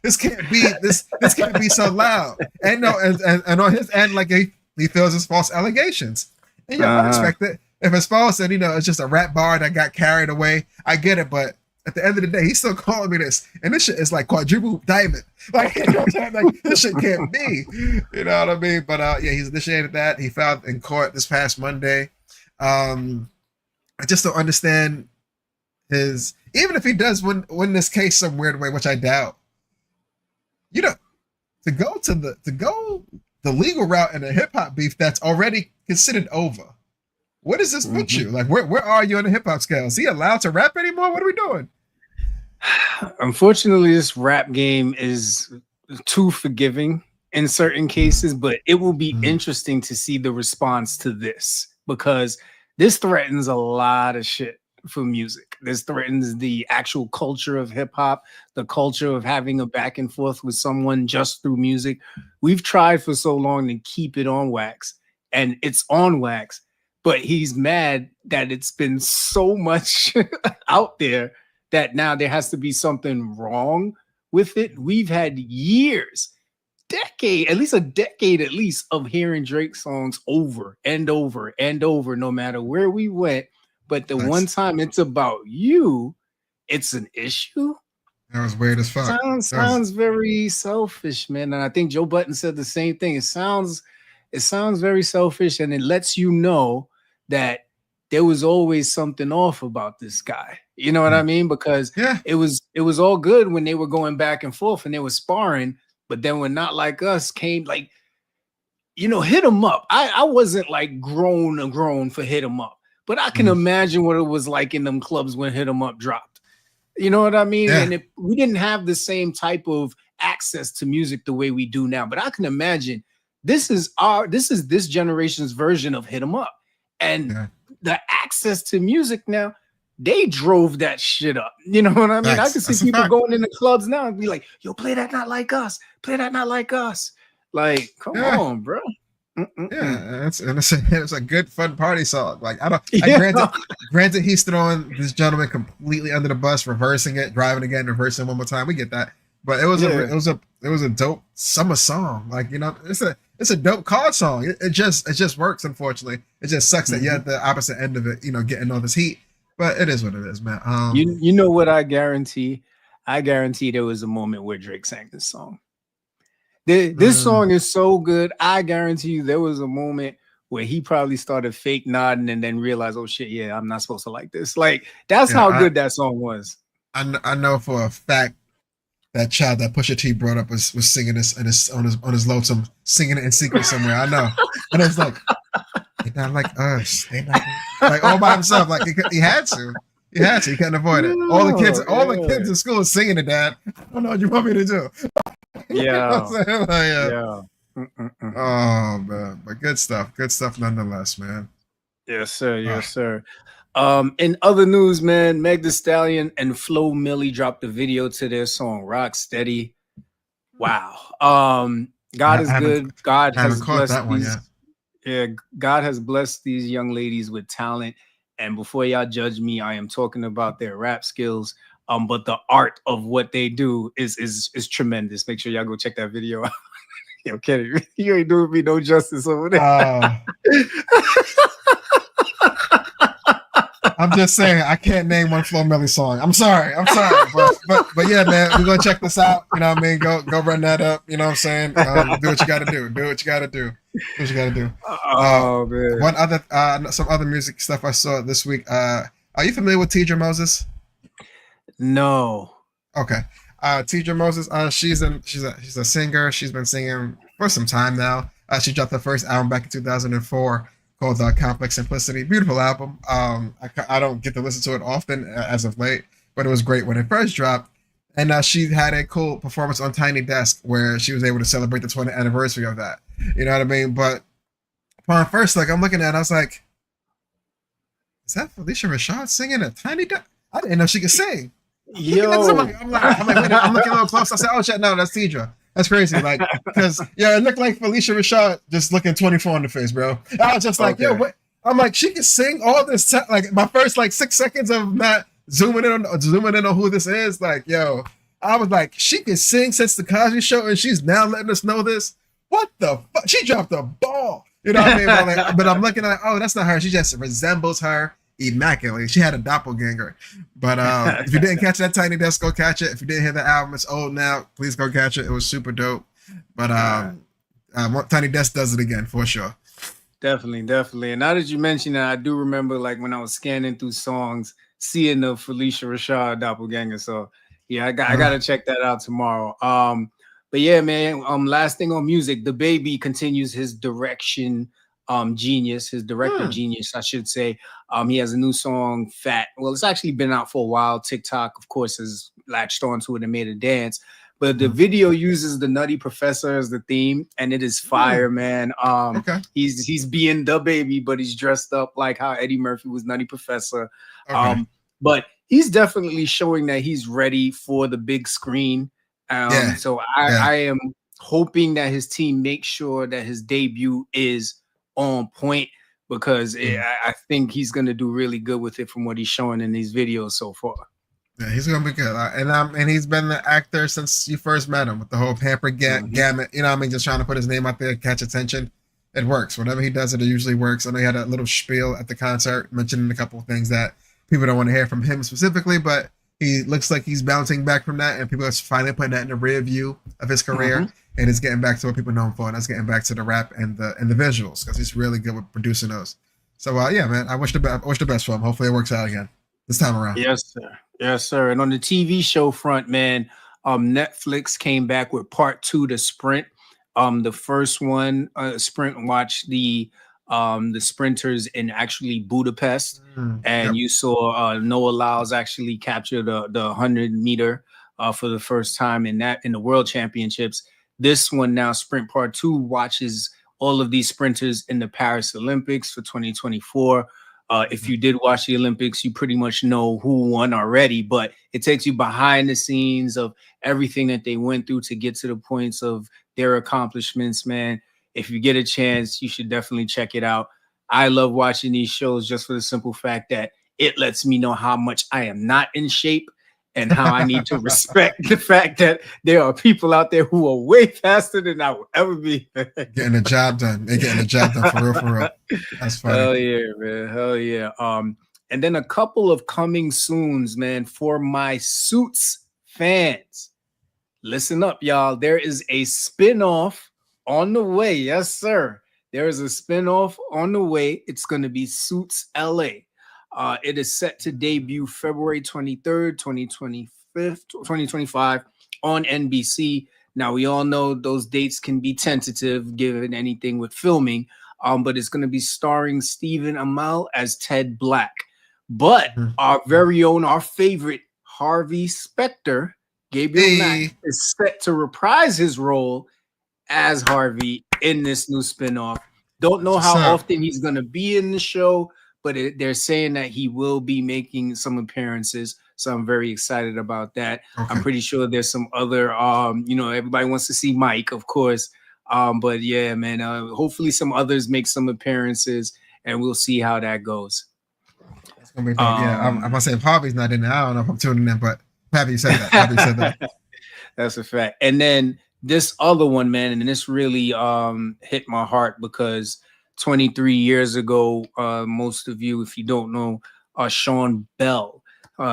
be so loud. And no, and on his end, like he feels it's false allegations. And you don't expect it. If it's false, then it's just a rap bar that got carried away. I get it, but at the end of the day, he's still calling me this, and this shit is like quadruple diamond. Like, you know what I'm saying? Like, this shit can't be. You know what I mean? But yeah, he's initiated that. He filed in court this past Monday. I just don't understand his. Even if he does win this case some weird way, which I doubt. You know, to go the legal route in a hip hop beef that's already considered over. Where does this put you? Like, where are you on the hip hop scale? Is he allowed to rap anymore? What are we doing? Unfortunately, this rap game is too forgiving in certain cases, but it will be interesting to see the response to this, because this threatens a lot of shit for music. This threatens the actual culture of hip hop, the culture of having a back and forth with someone just through music. We've tried for so long to keep it on wax, and it's on wax. But he's mad that it's been so much out there that now there has to be something wrong with it. We've had years, at least a decade of hearing Drake songs over and over and over, no matter where we went. But the one time it's about you, it's an issue. That was weird as fuck. Sounds very selfish, man. And I think Joe Budden said the same thing. It sounds very selfish, and it lets you know that there was always something off about this guy. You know what I mean? Because it was all good when they were going back and forth and they were sparring, but then when Not Like Us came, like, Hit 'Em Up. I wasn't like grown for Hit 'Em Up, but I can imagine what it was like in them clubs when Hit 'Em Up dropped. You know what I mean? Yeah. And we didn't have the same type of access to music the way we do now, but I can imagine this is this generation's version of Hit 'Em Up. And the access to music now, they drove that shit up. You know what I mean? I can see people going in the clubs now and be like, yo, play that Not Like Us. Play that Not Like Us. Like, come on, bro. Yeah, it's a good fun party song. Like, granted, he's throwing this gentleman completely under the bus, reversing it, driving again, reversing one more time. We get that. But it was a dope summer song. Like, it's a dope car song. It just works. Unfortunately, it just sucks that you're at the opposite end of it. Getting all this heat. But it is what it is, man. You know what I guarantee? I guarantee there was a moment where Drake sang this song. This song is so good. I guarantee you there was a moment where he probably started fake nodding and then realized, oh shit, yeah, I'm not supposed to like this. Like, that's how good that song was. I know for a fact that child that Pusha T brought up was singing this on his lonesome, singing it in secret somewhere. I know, and it's like, they're not like us. They not like all by himself. Like he had to. He couldn't avoid it. All the kids in school are singing to Dad. I don't know what you want me to do. Yeah. Yeah. Oh man, but good stuff nonetheless, man. Yes, sir. Yes, sir. In other news, man, Meg Thee Stallion and Flo Milli dropped a video to their song "Rock Steady." Wow. God is good. God I haven't has caught blessed that one these. yet. Yeah, God has blessed these young ladies with talent. And before y'all judge me, I am talking about their rap skills. But the art of what they do is tremendous. Make sure y'all go check that video out. Yo, Kenny, you ain't doing me no justice over there. I'm just saying I can't name one Flo Milli song. I'm sorry, but yeah, man, we're gonna check this out. You know what I mean? Go run that up. You know what I'm saying? Do what you gotta do. Do what you gotta do. Do what you gotta do. Oh man. One other some other music stuff I saw this week. Are you familiar with Tidra Moses? No. Okay. Tidra Moses, she's a singer. She's been singing for some time now. She dropped her first album back in 2004 called Complex Simplicity. Beautiful album. I don't get to listen to it often as of late, but it was great when it first dropped. And she had a cool performance on Tiny Desk where she was able to celebrate the 20th anniversary of that. You know what I mean? But upon first, like, I'm looking at it, I was like, is that Felicia Rashad singing at Tiny Desk? I didn't know she could sing. Yo, I'm looking a little close. I said, "Oh shit, no, that's Tidra." That's crazy, like, because yeah, it looked like Felicia Rashad just looking 24 in the face, bro. I was just like, okay. Yo, what? I'm like, she can sing all this. Like my first 6 seconds of not zooming in on who this is. Like, yo, I was like, she can sing since the Cosby Show, and she's now letting us know this. What the fuck? She dropped a ball. You know what I mean? But I'm looking at, oh, that's not her. She just resembles her immaculately. She had a doppelganger. But if you didn't catch that Tiny Desk, go catch it. If you didn't hear the album, it's old now. Please go catch it. It was super dope. But Tiny Desk does it again for sure. Definitely. And now that you mention that, I do remember like when I was scanning through songs, seeing the Felicia Rashad doppelganger. So yeah, I gotta check that out tomorrow. But yeah, man. Last thing on music, the baby continues his director genius, I should say. He has a new song, Fat. Well, it's actually been out for a while. TikTok, of course, has latched onto it and made a dance. But the video uses the Nutty Professor as the theme, and it is fire, man. He's being the baby, but he's dressed up like how Eddie Murphy was Nutty Professor. But he's definitely showing that he's ready for the big screen. So I am hoping that his team makes sure that his debut is on point, because I think he's going to do really good with it from what he's showing in these videos so far. Yeah, he's going to be good. And he's been the actor since you first met him with the whole pamper gamut. You know what I mean? Just trying to put his name out there, catch attention. It works. Whenever he does it, it usually works. I know he had a little spiel at the concert mentioning a couple of things that people don't want to hear from him specifically, but he looks like he's bouncing back from that, and people are finally putting that in the rear view of his career. And it's getting back to what people know him for, and that's getting back to the rap and the visuals, because he's really good with producing those. So yeah, man, I wish the best for him. Hopefully it works out again this time around. Yes, sir. And on the TV show front, man, Netflix came back with part 2 to Sprint. The first one, Sprint, watched the sprinters in actually Budapest, and you saw Noah Lyles actually capture the 100-meter for the first time in the World Championships. This one now, Sprint Part 2, watches all of these sprinters in the Paris Olympics for 2024. If you did watch the Olympics, you pretty much know who won already, but it takes you behind the scenes of everything that they went through to get to the points of their accomplishments, man. If you get a chance, you should definitely check it out. I love watching these shows just for the simple fact that it lets me know how much I am not in shape, and how I need to respect the fact that there are people out there who are way faster than I will ever be. Getting the job done. They're getting the job done for real. That's funny. Hell yeah, man. Hell yeah. And then a couple of coming soons, man, for my Suits fans. Listen up, y'all. There is a spinoff on the way. Yes, sir. There is a spinoff on the way. It's going to be Suits LA. It is set to debut February 23rd, 2025 on NBC. Now, we all know those dates can be tentative given anything with filming, but it's going to be starring Stephen Amell as Ted Black. But our very own, our favorite Harvey Specter, Gabriel Mack, is set to reprise his role as Harvey in this new spinoff. Don't know What's how up? often he's going to be in the show, but they're saying that he will be making some appearances. So I'm very excited about that. Okay. I'm pretty sure there's some other, everybody wants to see Mike, of course. But yeah, man, hopefully some others make some appearances and we'll see how that goes. That's gonna be dope. Yeah, I'm gonna say if Harvey's not in there, I don't know if I'm tuning in, but happy you said that. Happy you said that. That's a fact. And then this other one, man, and this really hit my heart because 23 years ago, most of you, if you don't know, Sean Bell.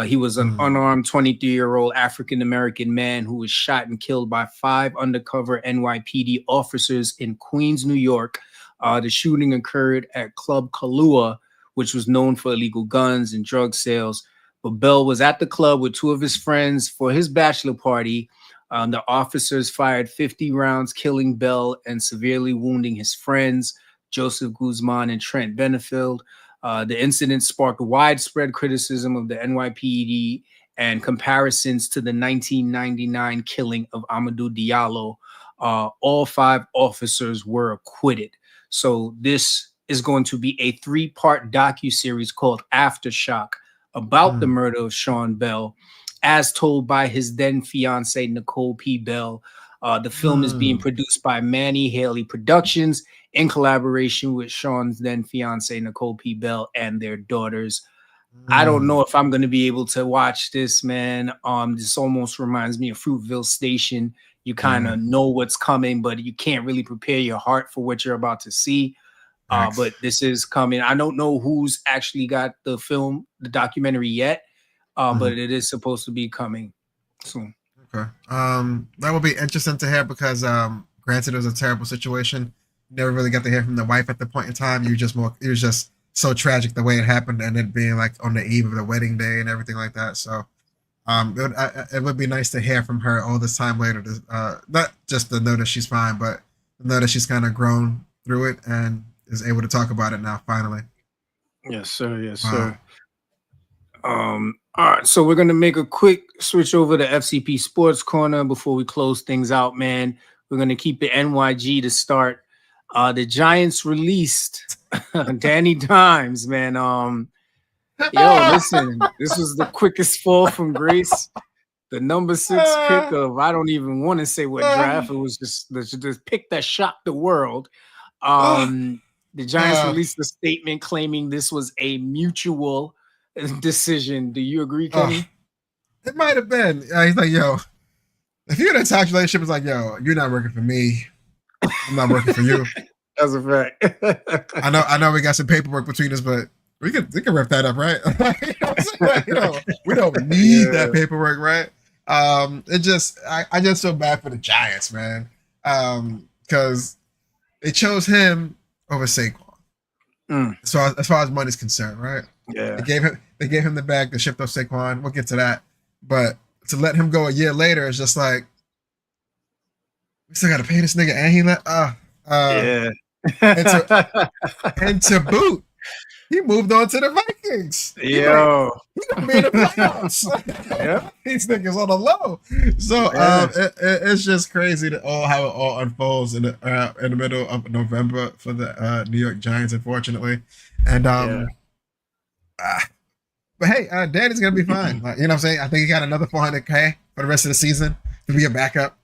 He was an unarmed 23-year-old African-American man who was shot and killed by 5 undercover NYPD officers in Queens, New York. The shooting occurred at Club Kahlua, which was known for illegal guns and drug sales. But Bell was at the club with 2 of his friends for his bachelor party. The officers fired 50 rounds, killing Bell and severely wounding his friends, Joseph Guzman and Trent Benefield. The incident sparked widespread criticism of the NYPD and comparisons to the 1999 killing of Amadou Diallo. All 5 officers were acquitted. So this is going to be a 3-part docuseries called Aftershock about the murder of Sean Bell, as told by his then fiancee, Nicole P. Bell. The film is being produced by Manny Haley Productions in collaboration with Sean's then fiancee, Nicole P. Bell, and their daughters. I don't know if I'm going to be able to watch this, man. This almost reminds me of Fruitville Station. You kind of know what's coming, but you can't really prepare your heart for what you're about to see. But this is coming. I don't know who's actually got the documentary yet, but it is supposed to be coming soon. Okay. That will be interesting to hear because, granted, it was a terrible situation. Never really got to hear from the wife at the point in time. It was just so tragic the way it happened, and it being like on the eve of the wedding day and everything like that. So, it would be nice to hear from her all this time later. Not just to know that she's fine, but to know that she's kind of grown through it and is able to talk about it now. Finally. Yes, sir. Yes, sir. All right, so we're gonna make a quick switch over to FCP Sports Corner before we close things out, man. We're gonna keep it NYG to start. The Giants released Danny Dimes, man. Listen, this was the quickest fall from grace. The number 6 pick of, I don't even want to say what draft. It was just the pick that shocked the world. The Giants released a statement claiming this was a mutual decision. Do you agree, Kenny? It might have been. He's like, yo, if you're in a tax relationship, it's like, yo, you're not working for me. I'm not working for you. That's a fact. I know we got some paperwork between us, but we can rip that up, right? We don't need that paperwork, right? I just feel bad for the Giants, man. Because they chose him over Saquon. So as far as money's concerned, right? Yeah. They gave him the bag to ship off Saquon. We'll get to that. But to let him go a year later is just like, we still got to pay this nigga, and he let yeah. and to boot, he moved on to the Vikings. Yo, he made the playoffs. Yeah, these niggas on the low. So it's just crazy to how it all unfolds in the middle of November for the New York Giants, unfortunately. And but hey, Danny's gonna be fine. You know what I'm saying? I think he got another $400K for the rest of the season to be a backup.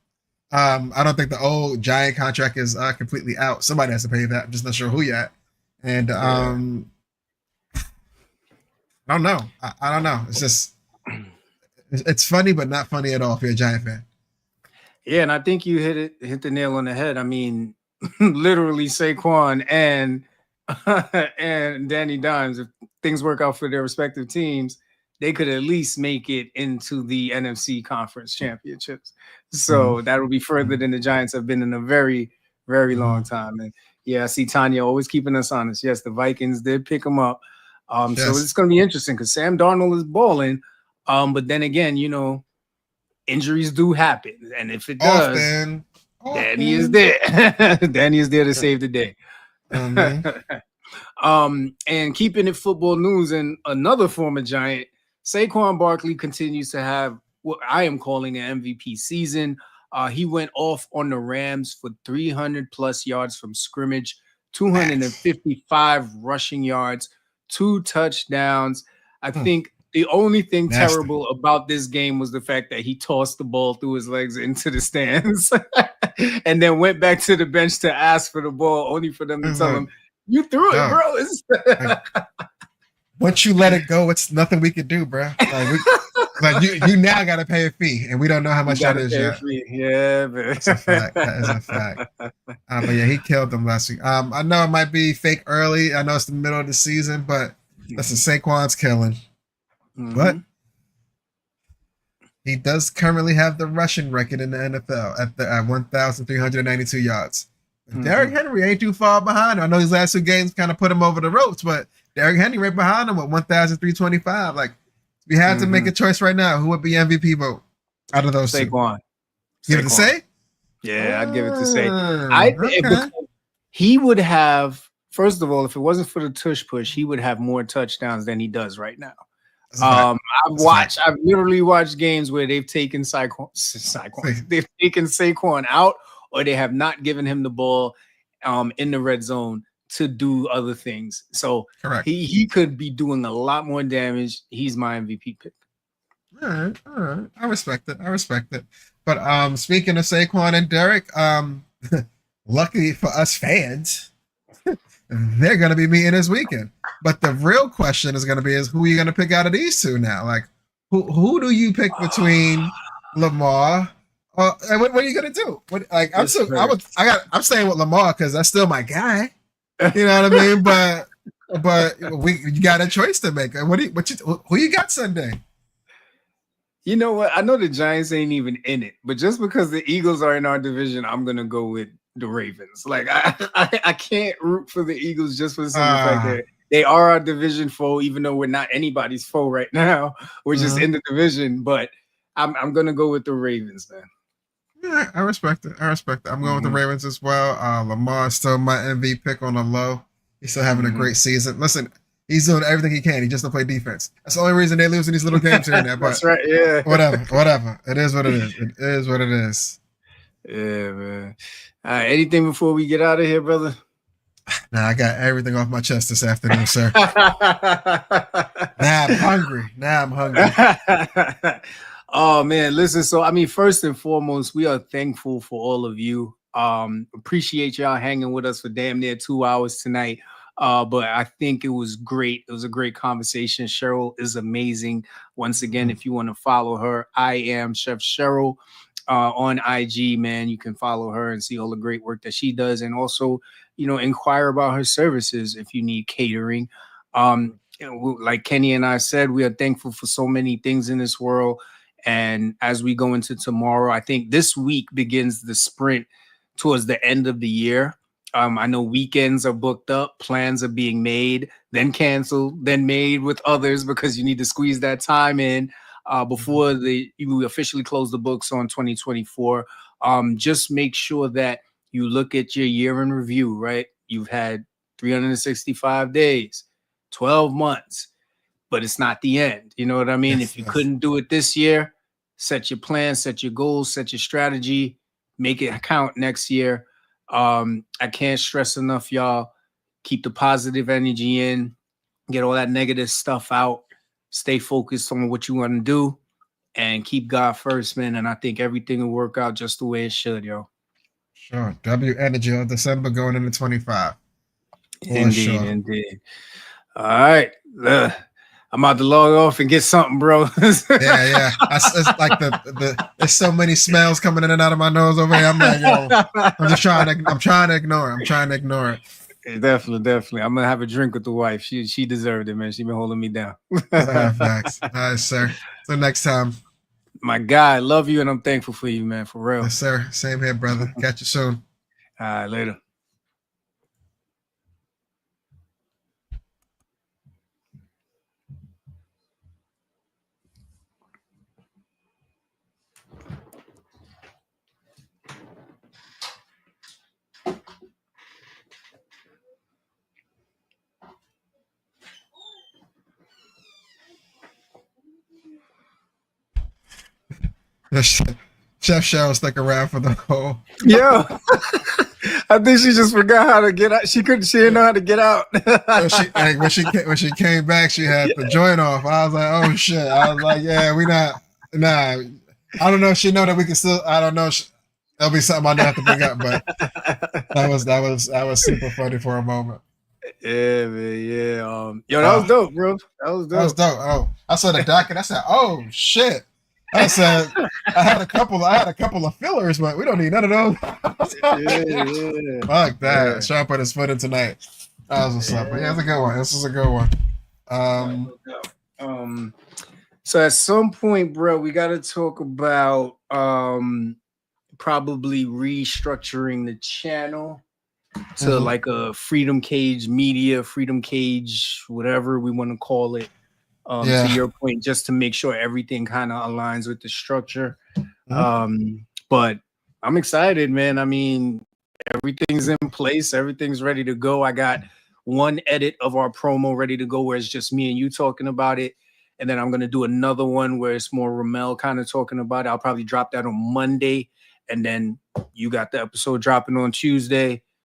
I don't think the old Giant contract is completely out. Somebody has to pay that. I'm just not sure who yet. And I don't know. I don't know. It's just it's funny, but not funny at all if you're a Giant fan. Yeah, and I think you hit the nail on the head. I mean, literally Saquon and Danny Dimes, if things work out for their respective teams, they could at least make it into the NFC Conference Championships. So that would be further than the Giants have been in a very, very long time. And yeah, I see Tanya always keeping us honest. Yes, the Vikings did pick him up. So it's going to be interesting because Sam Darnold is balling. But then again, injuries do happen. And if it does, Danny is there. Danny is there to save the day. And keeping it football news and another former Giant, Saquon Barkley continues to have what I am calling an MVP season. He went off on the Rams for 300 plus yards from scrimmage, 255 rushing yards, 2 touchdowns. I think the only thing terrible about this game was the fact that he tossed the ball through his legs into the stands and then went back to the bench to ask for the ball, only for them to tell him, "You threw it, bro." Once you let it go, it's nothing we could do, bro. Like you now got to pay a fee, and we don't know how much that is yet. Yeah, man. That's a fact. That is a fact. But yeah, he killed them last week. I know it might be fake early. I know it's the middle of the season, but listen, Saquon's killing. But he does currently have the rushing record in the NFL at 1,392 yards. Derrick Henry ain't too far behind him. I know these last 2 games kind of put him over the ropes, but Derrick Henry right behind him with 1,325. Like, if we had to make a choice right now, who would be MVP vote out of those Saquon. Give it to Say? Yeah, I'd give it to Say. I he would have, first of all, if it wasn't for the tush push, he would have more touchdowns than he does right now. I've literally watched games where they've taken they've taken Saquon out, or they have not given him the ball in the red zone to do other things. So he could be doing a lot more damage. He's my MVP pick. All right. I respect it. But speaking of Saquon and Derek, luckily for us fans, they're going to be meeting this weekend. But the real question is going to be who are you going to pick out of these two now? Like, who do you pick between Lamar? And what are you going to do? I'm staying with Lamar because that's still my guy. You know what I mean? But you got a choice to make. Who you got Sunday? You know what? I know the Giants ain't even in it, but just because the Eagles are in our division, I'm gonna go with the Ravens. Like I can't root for the Eagles just for the simple fact that they are our division foe, even though we're not anybody's foe right now. We're just in the division, but I'm gonna go with the Ravens, man. Yeah, I respect it. I'm going with the Ravens as well. Lamar is still my MVP pick on the low. He's still having a great season. Listen, he's doing everything he can. He just don't play defense. That's the only reason they lose in these little games here and there. But that's right. Yeah. Whatever. It is what it is. It is what it is. Yeah, man. All right. Anything before we get out of here, brother? Nah, I got everything off my chest this afternoon, sir. Now I'm hungry. Oh man, listen. So first and foremost, we are thankful for all of you. Appreciate y'all hanging with us for damn near 2 hours tonight. But I think it was great. It was a great conversation. Cheryl is amazing. Once again, if you want to follow her, I am Chef Cheryl on IG, man. You can follow her and see all the great work that she does, and also, inquire about her services if you need catering. Like Kenny and I said, we are thankful for so many things in this world. And as we go into tomorrow, I think this week begins the sprint towards the end of the year. I know weekends are booked up, plans are being made, then canceled, then made with others because you need to squeeze that time in before you officially close the books on 2024. Just make sure that you look at your year in review, right? You've had 365 days, 12 months, but it's not the end. You know what I mean? If you couldn't do it this year, set your plan, set your goals, set your strategy, make it count next year. I can't stress enough, y'all. Keep the positive energy in, get all that negative stuff out, stay focused on what you want to do, and keep God first, man. And I think everything will work out just the way it should, yo. Sure. W energy of December going into 25. Indeed. All right. I'm about to log off and get something, bro. Yeah. It's like there's so many smells coming in and out of my nose over here. I'm like, yo, I'm trying to ignore it. Definitely. I'm gonna have a drink with the wife. She deserved it, man. She been holding me down. Facts. All right, sir. So next time. My guy, love you, and I'm thankful for you, man. For real. Yes, sir. Same here, brother. Catch you soon. All right, later. Chef Cheryl stuck around for the whole. Yeah. I think she just forgot how to get out. She didn't know how to get out. When she came back, she had the joint off. I was like, oh shit. I was like, yeah, we not. Nah. I don't know if she know that we can still. I don't know. That'll be something I don't have to bring up, but that was super funny for a moment. Yeah, man. Yeah. Yo, that was dope, bro. That was dope. Oh, I saw the docket. I said, oh shit. I said I had a couple of fillers, but we don't need none of those. Yeah. Fuck that. Yeah. Sean put his foot in tonight. That was what's up. But yeah, it's a good one. This is a good one. So at some point, bro, we got to talk about probably restructuring the channel to like a Freedom Cage Media, Freedom Cage, whatever we want to call it. To your point, just to make sure everything kind of aligns with the structure. But I'm excited, man. I mean, everything's in place. Everything's ready to go. I got one edit of our promo ready to go where it's just me and you talking about it. And then I'm going to do another one where it's more Ramel kind of talking about it. I'll probably drop that on Monday. And then you got the episode dropping on Tuesday.